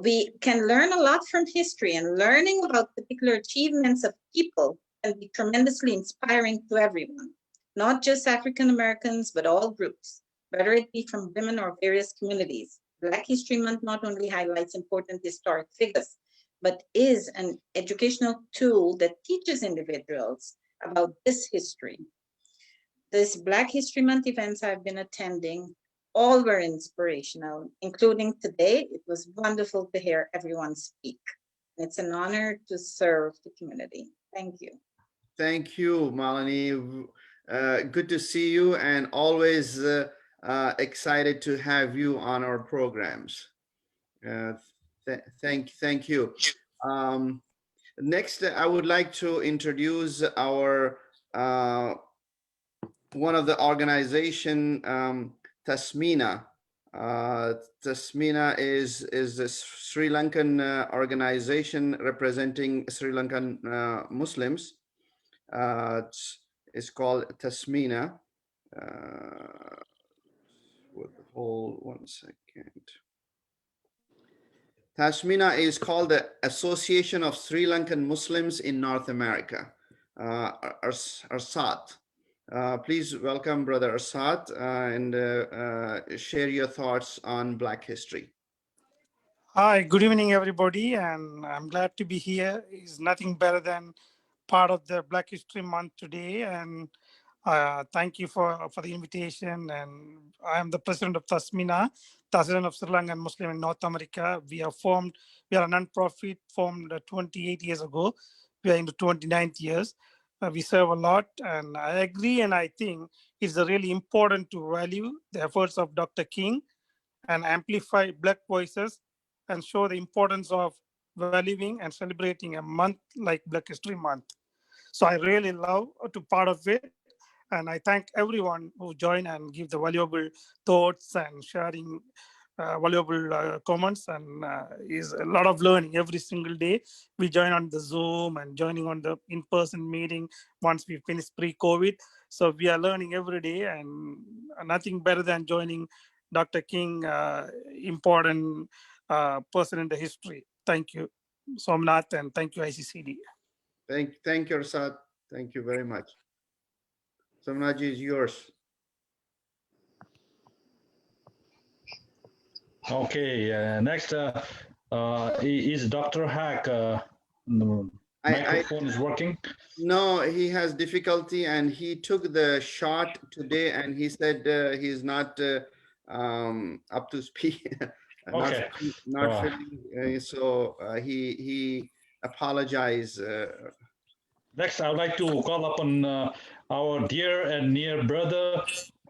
We can learn a lot from history, and learning about particular achievements of people can be tremendously inspiring to everyone, not just African Americans, but all groups, whether it be from women or various communities. Black History Month not only highlights important historic figures, but is an educational tool that teaches individuals about this history. This Black History Month events I've been attending, all were inspirational, including today. It was wonderful to hear everyone speak. It's an honor to serve the community. Thank you. Thank you, Malini. Good to see you, and always excited to have you on our programs. Thank you. Next, I would like to introduce our one of the organization, Tasmina. Tasmina is a Sri Lankan organization representing Sri Lankan Muslims. It's called Tasmina. Hold 1 second. Tasmina is called the Association of Sri Lankan Muslims in North America, ARSAT. Please welcome Brother Syed and share your thoughts on Black history. Hi, good evening, everybody, and I'm glad to be here. It's nothing better than part of the Black History Month today, and thank you for the invitation. And I am the president of Tasmina, Tasmina of Sri Lankan Muslim in North America. We are a non-profit formed 28 years ago. We are in the 29th years. We serve a lot, and I agree, and I think it's really important to value the efforts of Dr. King and amplify Black voices and show the importance of valuing and celebrating a month like Black History Month. So I really love to part of it. And I thank everyone who join and give the valuable thoughts and sharing valuable comments, and is a lot of learning every single day. We join on the Zoom and joining on the in-person meeting once we finish pre-COVID. So we are learning every day, and nothing better than joining Dr. King, important person in the history. Thank you, Somnath, and thank you, ICCD. Thank you, Syed. Thank you very much. Somnath is yours. Okay, next is Dr. Hack. Microphone is working. No, he has difficulty, and he took the shot today, and he said he's not up to speed. Okay. Not feeling, so he apologized. Next, I would like to call upon our dear and near brother,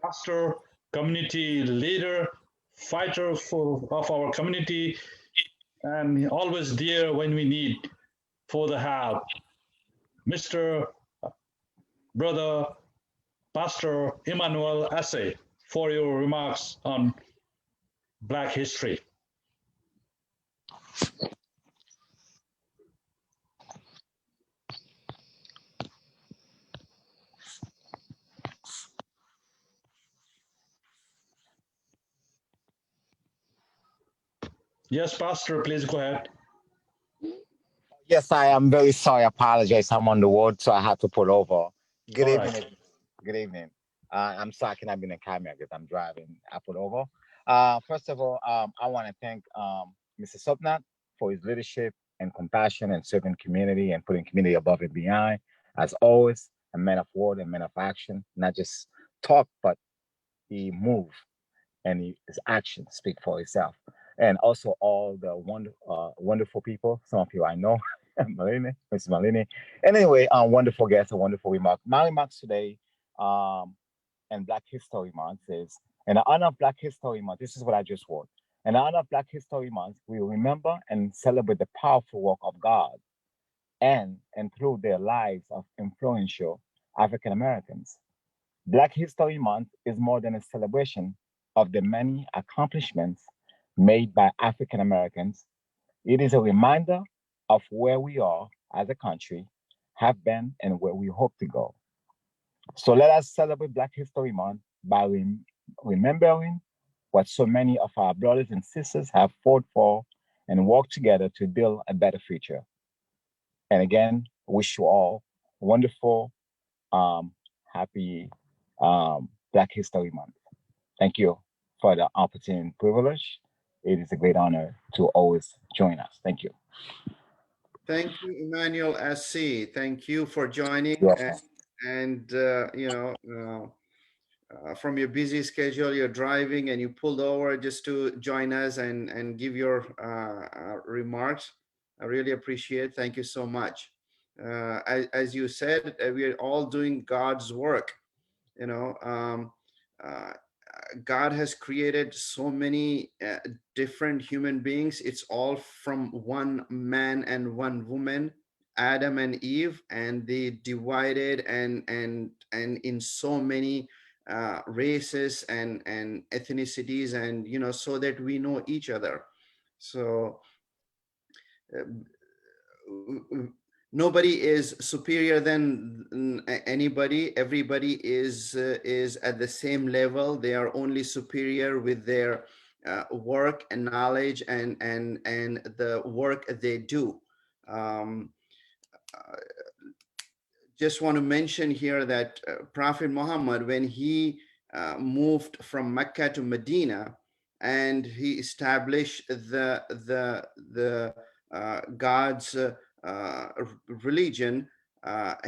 pastor, community leader, fighter of our community, and always dear when we need for the help. Mr. Brother Pastor Emmanuel Assay, for your remarks on Black history. Yes, Pastor, please go ahead. Yes, I am very sorry. I apologize. I'm on the road, so I have to pull over. Good All evening. right. everyone. Good evening. I'm sorry I cannot be in the camera because I'm driving. I pulled over. First of all, I want to thank Mr. Somnath for his leadership and compassion and serving community and putting community above and beyond. As always, a man of word and man of action, not just talk, but he moved and his actions speak for itself. And also all the wonderful people, some of you I know, Malini, Mrs. Malini. And anyway, wonderful guest, a wonderful remark. My remarks today and Black History Month is, in honor of Black History Month, this is what I just wrote. In honor of Black History Month, we remember and celebrate the powerful work of God and through their lives of influential African Americans. Black History Month is more than a celebration of the many accomplishments made by African Americans. It is a reminder of where we are as a country, have been, and where we hope to go. So let us celebrate Black History Month by remembering what so many of our brothers and sisters have fought for and worked together to build a better future. And again, wish you all wonderful, happy Black History Month. Thank you for the opportunity and privilege. It is a great honor to always join us. Thank you. Thank you, Emmanuel SC. Thank you for joining. You're welcome. From your busy schedule, you're driving and you pulled over just to join us and give your remarks. I really appreciate. Thank you so much. As you said, we are all doing God's work. You know, God has created so many different human beings. It's all from one man and one woman, Adam and Eve, and they divided and in so many races and ethnicities, and so that we know each other. So uh, nobody is superior than anybody. Everybody is at the same level. They are only superior with their work and knowledge and the work they do. um, just want to mention here that Prophet Muhammad, when he moved from Mecca to Medina, and he established the God's religion,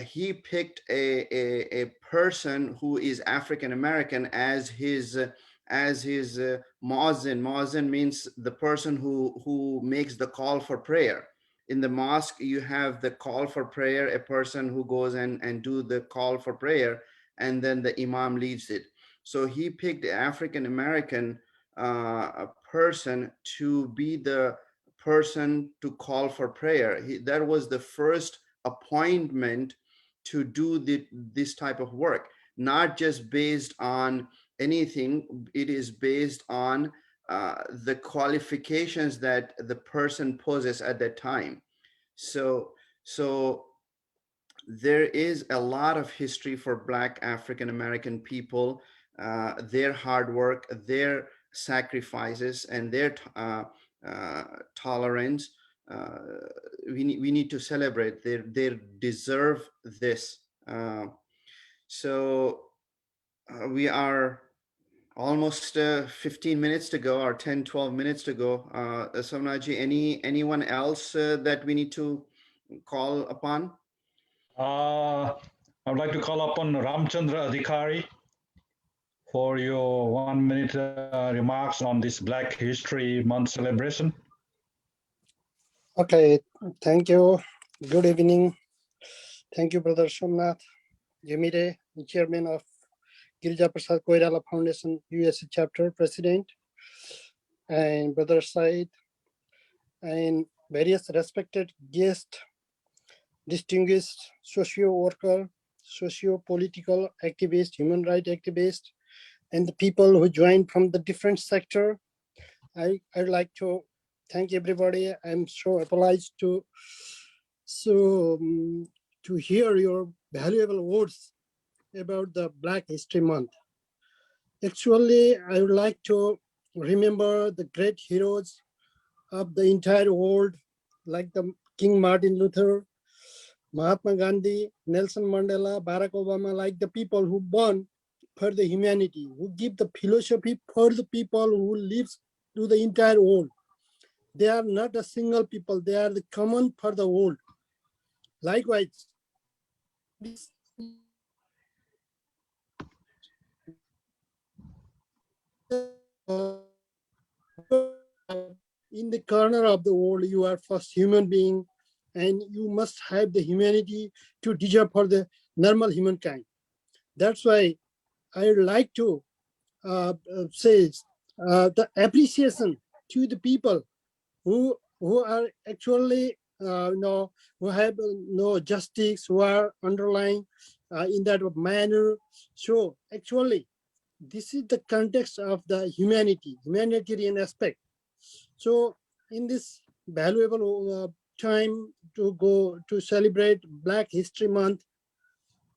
he picked a person who is African American as his muazzin. Muazzin means the person who makes the call for prayer. In the mosque, you have the call for prayer, a person who goes and do the call for prayer, and then the imam leads it. So he picked an African American person to be the person to call for prayer. That was the first appointment to do this type of work, not just based on anything. It is based on the qualifications that the person possesses at that time. So there is a lot of history for Black African American people, their hard work, their sacrifices, and their tolerance. Uh, we need to celebrate. They deserve this. So we are almost 15 minutes to go, or 10-12 minutes to go. Somnaji, anyone else that we need to call upon? I would like to call upon Ramchandra Adhikari for your 1 minute remarks on this Black History Month celebration. Okay, thank you. Good evening. Thank you, Brother Somnath, Ghimire, Chairman of Girija Prasad Koirala Foundation USA Chapter President, and Brother Syed, and various respected guests, distinguished social worker, socio-political activist, human rights activist, and the people who joined from the different sector. I'd like to thank everybody. I'm so obliged to hear your valuable words about the Black History Month. Actually, I would like to remember the great heroes of the entire world, like the King Martin Luther, Mahatma Gandhi, Nelson Mandela, Barack Obama, like the people who born for the humanity, who give the philosophy for the people who lives to the entire world. They are not a single people, they are the common for the world. Likewise, this in the corner of the world, you are first human being, and you must have the humanity to deserve for the normal humankind. That's why I would like to say the appreciation to the people who are actually who have no justice, who are underlying in that manner. So actually, this is the context of the humanitarian aspect. So in this valuable time to go to celebrate Black History Month,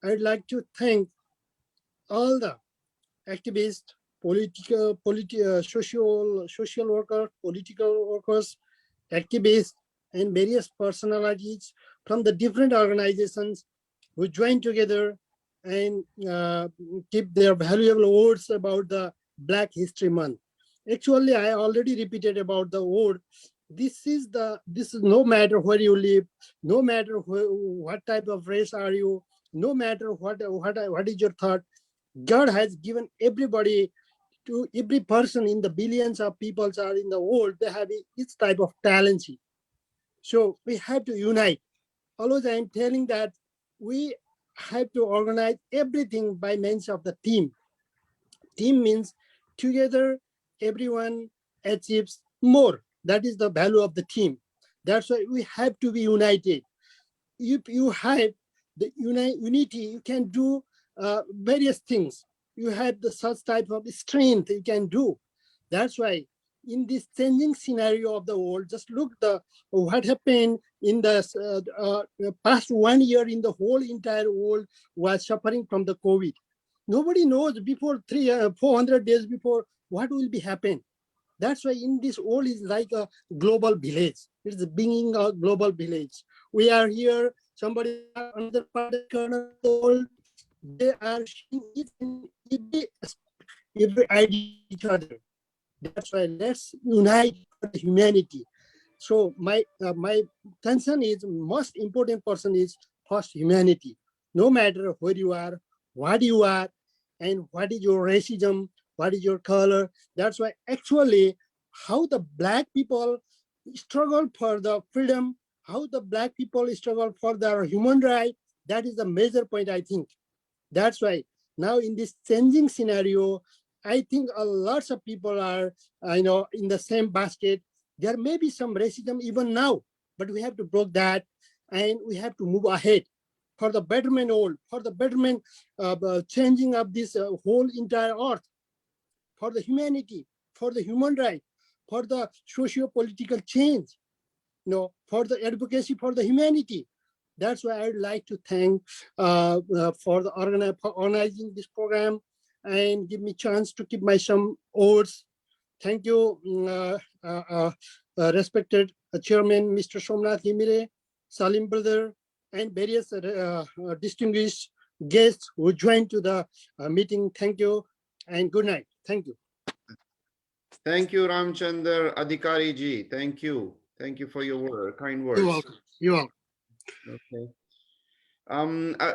I'd like to thank all the activists, social workers, political workers, activists, and various personalities from the different organizations who join together and keep their valuable words about the Black History Month. Actually, I already repeated about the word. This is no matter where you live, no matter what type of race are you, no matter what is your thought. God has given everybody, to every person in the billions of people are in the world, they have each type of talent. So we have to unite. Always I am telling that we have to organize everything by means of the team. Team means together everyone achieves more. That is the value of the team. That's why we have to be united. If you have the unity, you can do various things. You have the such type of strength you can do. That's why in this changing scenario of the world, just look what happened in the past 1 year in the whole entire world was suffering from the COVID. Nobody knows before 400 days before what will be happen. That's why in this world is like a global village. It's the beginning of global village. We are here, somebody another part of the corner of the world, they are sharing each and every idea each other. That's why let's unite for the humanity. So my concern is most important person is first humanity. No matter where you are, what you are, and what is your racism, what is your color. That's why actually how the Black people struggle for the freedom, how the Black people struggle for their human right, that is the major point, I think. That's why now in this changing scenario, I think lots of people are in the same basket. There may be some racism even now, but we have to break that and we have to move ahead for the betterment all, for the betterment changing of this whole entire earth, for the humanity, for the human right, for the socio-political change, for the advocacy for the humanity. That's why I'd like to thank for organizing this program and give me chance to keep my some words. Thank you, respected Chairman, Mr. Somnath Ghimire, Saleem brother, and various distinguished guests who joined to the meeting. Thank you and good night. Thank you. Thank you, Ramchandar Adhikari ji. Thank you. Thank you for your kind words. You're welcome. You're welcome. Okay.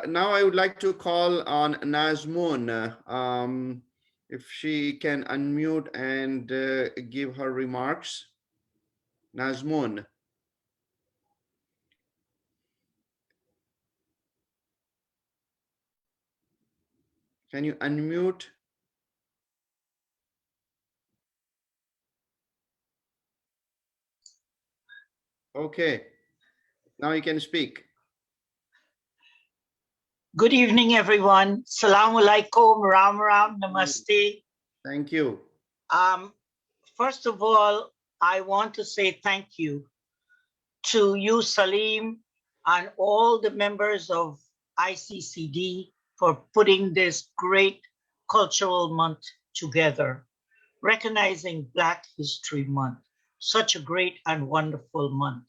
Now I would like to call on Nazmoon, if she can unmute and give her remarks. Nazmoon. Can you unmute? Okay, now you can speak. Good evening, everyone. Salaam alaikum, ram ram, namaste. Thank you. First of all, I want to say thank you to you, Saleem, and all the members of ICCD for putting this great cultural month together, recognizing Black History Month, such a great and wonderful month.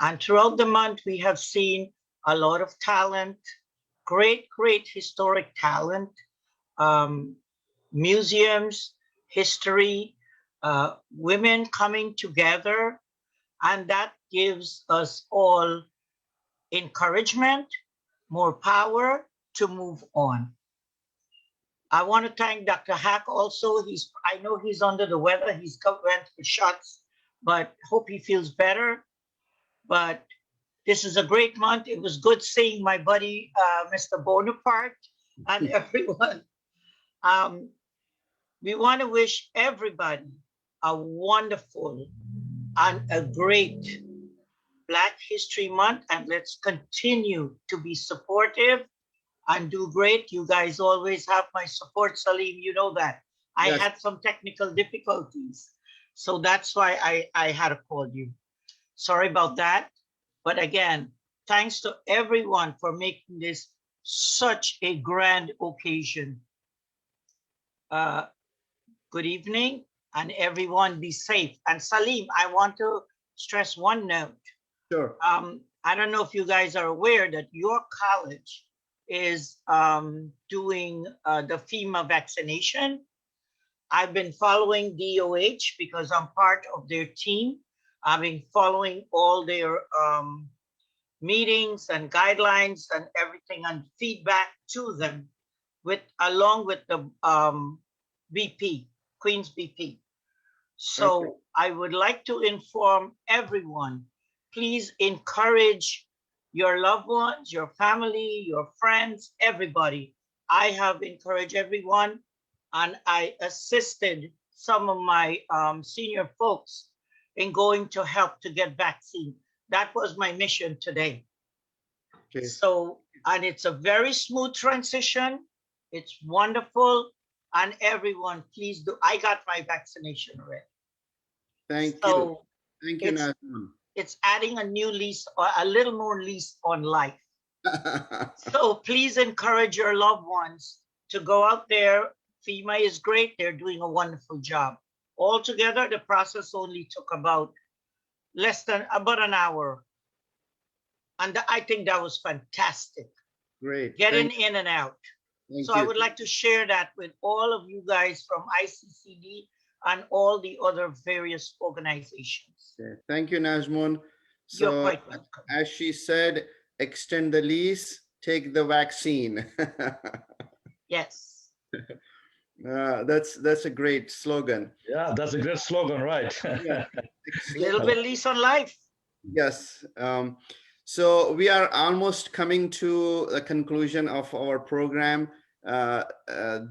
And throughout the month, we have seen a lot of talent, great historic talent, museums, history, women coming together, and that gives us all encouragement, more power to move on. I want to thank Dr. Hack also. I know he's under the weather. He's went for shots, but hope he feels better. But this is a great month. It was good seeing my buddy, Mr. Bonaparte, and everyone. We want to wish everybody a wonderful and a great Black History Month, and let's continue to be supportive and do great. You guys always have my support, Saleem. You know that. I Yes. had some technical difficulties, so that's why I had to call you. Sorry about that. But again, thanks to everyone for making this such a grand occasion. Good evening, and everyone be safe. And Saleem, I want to stress one note. Sure. I don't know if you guys are aware that your college is doing the FEMA vaccination. I've been following DOH because I'm part of their team. I've been following all their meetings and guidelines and everything and feedback to them along with the BP, Queen's BP. So Okay. I would like to inform everyone, please encourage your loved ones, your family, your friends, everybody. I have encouraged everyone, and I assisted some of my senior folks in going to help to get vaccine. That was my mission today. Okay. So, and it's a very smooth transition. It's wonderful. And everyone, please do. I got my vaccination already. Thank you. So Thank you, it's, Nazman. it's adding a new lease, or a little more lease on life. So please encourage your loved ones to go out there. FEMA is great. They're doing a wonderful job. Altogether, the process only took about about an hour. And I think that was fantastic. Great. Getting Thank in and out. Thank So I you. would like to share that with all of you guys from ICCD and all the other various organizations. Okay. Thank you, Najmun. You're So, quite welcome. as she said, extend the lease, take the vaccine. Yes. That's a great slogan. Yeah, that's a great slogan, right? Yeah. Little bit lease on life. Yes. So we are almost coming to the conclusion of our program.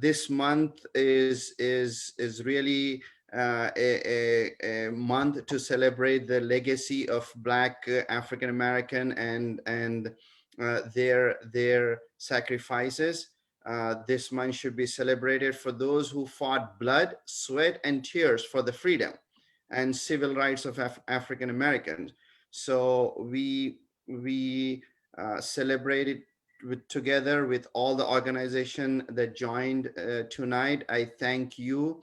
This month is really a month to celebrate the legacy of Black African American and their sacrifices. This month should be celebrated for those who fought blood, sweat, and tears for the freedom and civil rights of African Americans. So we celebrated together with all the organization that joined tonight. I thank you,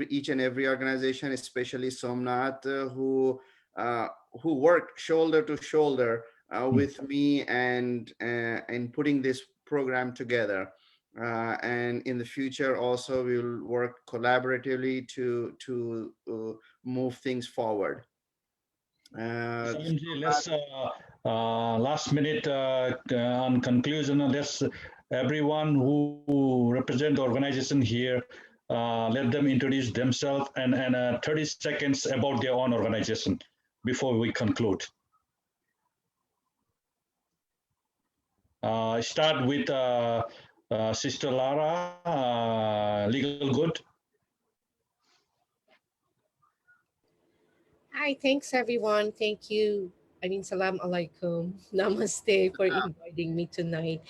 each and every organization, especially Somnath, who worked shoulder to shoulder with me and putting this program together. And in the future also we will work collaboratively to move things forward. Sanji, let's last minute on conclusion. Let's everyone who represent the organization here, let them introduce themselves and 30 seconds about their own organization before we conclude. Start with Sister Lara, Legal Good. Hi, thanks everyone. Thank you. Salam alaikum. Namaste for inviting me tonight.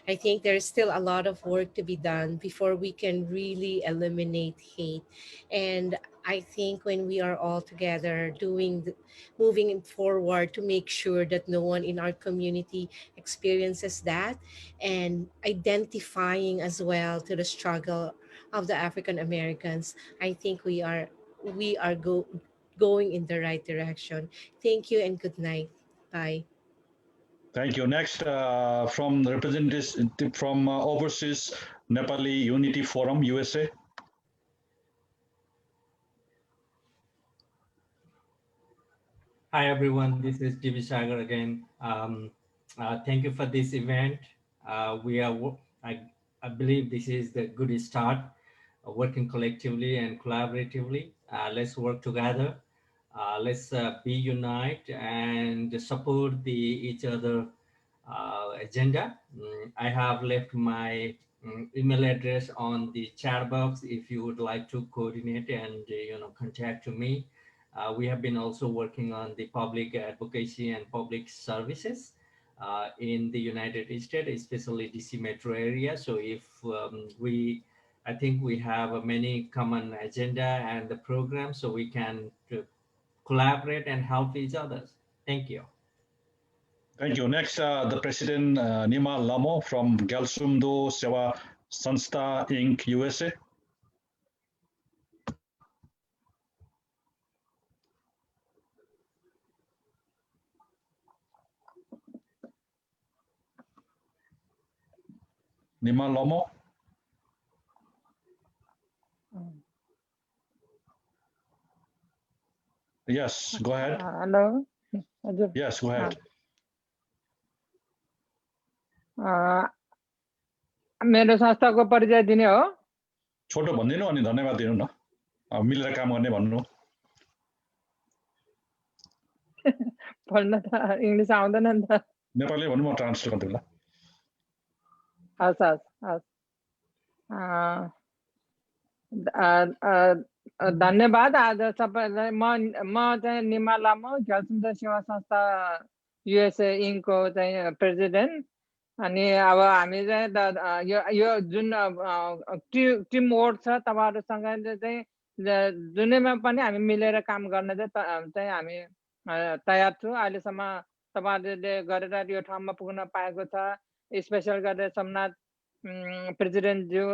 I think there's still a lot of work to be done before we can really eliminate hate. And I think when we are all together moving it forward to make sure that no one in our community experiences that, and identifying as well to the struggle of the African Americans, I think we are going in the right direction. Thank you and good night. Bye. Thank you. Next, from the representative from Overseas Nepali Unity Forum, USA. Hi everyone, this is Divi Sagar again. Thank you for this event. I believe this is the good start, working collectively and collaboratively. Let's work together. Let's be unite and support each other agenda. I have left my email address on the chat box if you would like to coordinate and contact me. We have been also working on the public advocacy and public services in the United States, especially DC metro area. So if I think we have many common agenda and the program, so we can collaborate and help each other. Thank you. Thank you. Next, the President Nima Lamo from Galsumdo Sewa Sanstha Inc. USA. Nima Lamo. Yes, go ahead. Hello. Yes, go ahead. मेरो संस्थाको परिचय दिने हो छोटो भनिदिनु अनि धन्यवाद दिनु न मिलेर काम गर्ने भन्नु पढ्न त इङ्ग्लिस आउँदैन नि त नेपाली भन्नु म ट्रान्सलेट गर्छु ल हस् हस् हस् धन्यवाद आज सबैलाई म चाहिँ निमा लामो घलसुम्दो सेवा संस्था युएसए इन्कको चाहिँ प्रेसिडेन्ट अनि अब हामी चाहिँ यो जुन टिम वर्क छ तपाईहरुसँग चाहिँ जुनैमा पनि हामी मिलेर काम गर्न चाहिँ हामी तयार छौं अहिलेसम्म तपाईहरुले गरेर यो ठाउँमा पुग्न पाएको छ स्पेशल गरेर सोमनाथ प्रेसिडेन्ट ज्यू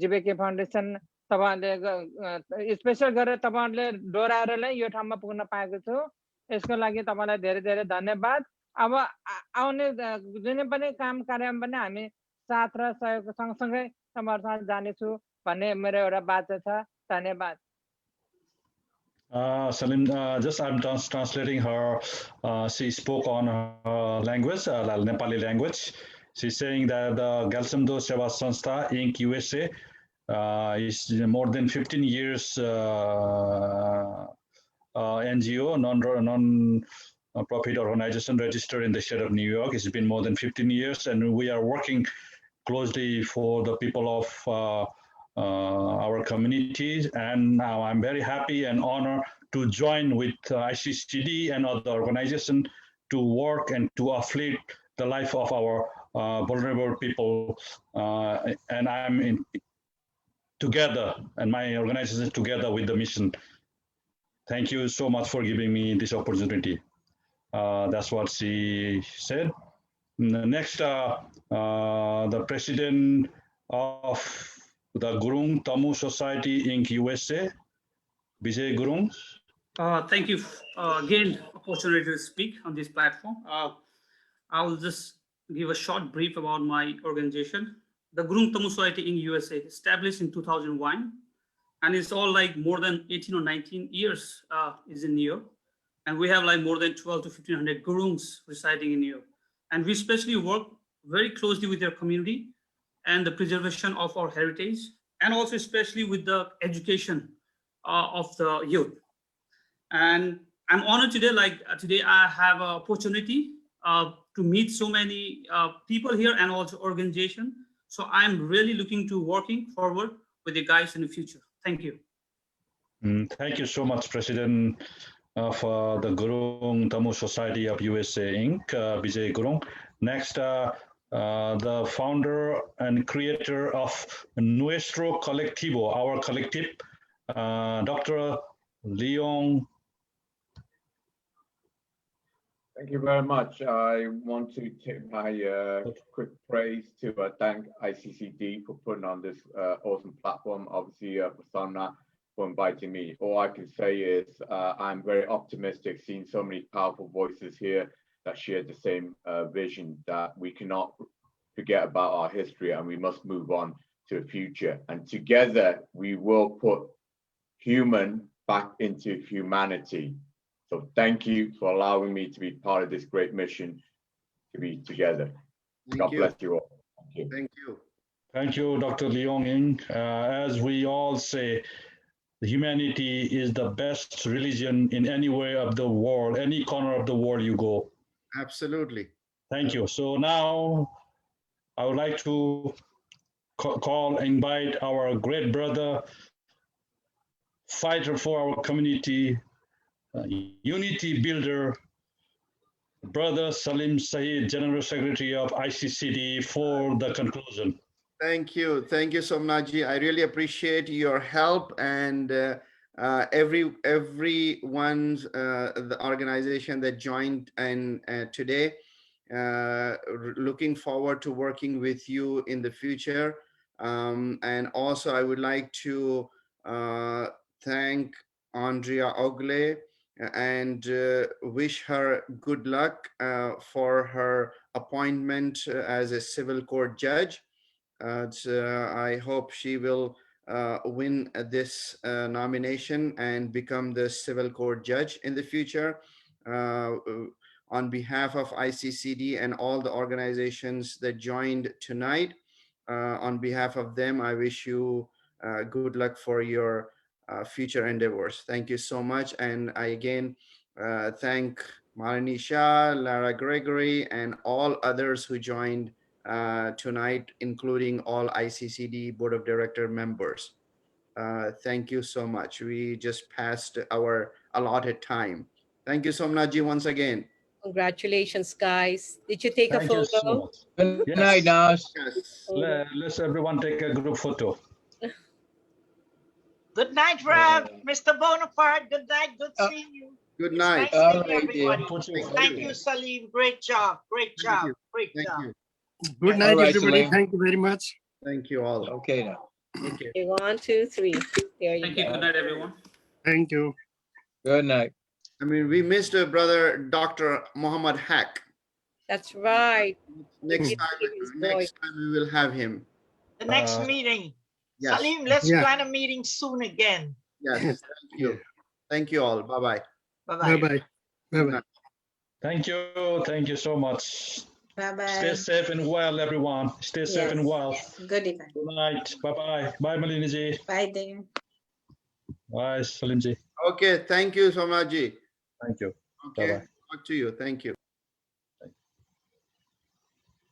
जीबीके फाउन्डेसन तपाईहरुले स्पेशल गरेर तपाईहरुले डोराएर नै यो ठाउँमा पुग्न पाएको छु यसको लागि तपाईलाई धेरै धेरै धन्यवाद अब आउने जुनै पनि काम कार्यमा पनि हामी साथ र सहयोग सँगसँगै तपाईहरुसँग जानेछु भन्ने मेरो एउटा बाचा छ धन्यवाद Saleem, just I'm translating her. She spoke on her language, Nepali language. She's saying that the Galsumdo Seva Sanstha Inc. USA is more than 15 years NGO, non-profit organization registered in the state of New York. It's been more than 15 years, and we are working closely for the people of our communities. And now I'm very happy and honored to join with ICCD and other organizations to work and to uplift the life of our vulnerable people. And I'm together, and my organization is together with the mission. Thank you so much for giving me this opportunity. That's what she said. Next, the president of the Gurung Tamu Society Inc. USA, Vijay Gurung. Thank you again, opportunity to speak on this platform. I will just give a short brief about my organization. The Gurung Tamu Society in USA, established in 2001, and it's all like more than 18 or 19 years is in New York. And we have like more than 12 to 1500 Gurungs residing in New York. And we especially work very closely with their community and the preservation of our heritage, and also especially with the education of the youth. And I'm honored today, today I have an opportunity to meet so many people here and also organization. So I'm really looking to working forward with you guys in the future. Thank you. Thank you so much, President of the Gurung Tamu Society of USA Inc., Vijay Gurung. Next, the founder and creator of Nuestro Colectivo, our collective, Dr. Leong. Thank you very much. I want to take my quick praise to thank ICCD for putting on this awesome platform, obviously for Somnath for inviting me. All I can say is I'm very optimistic seeing so many powerful voices here that share the same vision, that we cannot forget about our history and we must move on to the future. And together we will put human back into humanity. So thank you for allowing me to be part of this great mission to be together. God bless you all. Thank you. Thank you. Thank you, Dr. Leong Ying. As we all say, humanity is the best religion in anywhere of the world, any corner of the world you go. Absolutely. Thank you. So now I would like to invite our great brother, fighter for our community, unity builder, Brother Saleem Syed, General Secretary of ICCD, for the conclusion. Thank you. Thank you, Somnathji. I really appreciate your help and everyone's the organization that joined and today. Looking forward to working with you in the future. And also, I would like to thank Andrea Ogle and wish her good luck for her appointment as a civil court judge. I hope she will win this nomination and become the civil court judge in the future. On behalf of ICCD and all the organizations that joined tonight, on behalf of them, I wish you good luck for your future endeavors. Thank you so much. And I again thank Malini Shah, Lara Gregory, and all others who joined tonight, including all ICCD Board of Director members. Thank you so much. We just passed our allotted time. Thank you, Somnathji, once again. Congratulations, guys. Did you take a Thank you so photo? much. Good night, Nas. Yes. Let's everyone take a group photo. Good night, Rev. Mr. Bonaparte. Good night. Good seeing you. Good It's night. nice All seeing right, dear. everybody. Thank you, Saleem. Great job. Great job. Great Thank job. you. Good night, All right, everybody. Saleem. Thank you very much. Thank you all. Okay now. Okay. Okay, 1, 2, 3. There you Thank go. you. Good night, everyone. Thank you. Good night. I mean, we missed brother Dr. Muhammad Haq. That's right. Next His voice. time we will have him. The next meeting. Yes. Saleem, let's Yeah. plan a meeting soon again. Yes. Thank you. Thank you all. Bye-bye. Bye-bye. Bye-bye. Bye-bye. Thank you. Thank you so much. Bye-bye. Stay safe and well, everyone. Stay safe and well. Good evening. Good night. Bye-bye. Bye, Malini ji. Bye, dear. Bye, Saleem ji. Okay. Thank you, Somnathji. Thank you. Okay. Bye-bye. Talk to you. Thank you.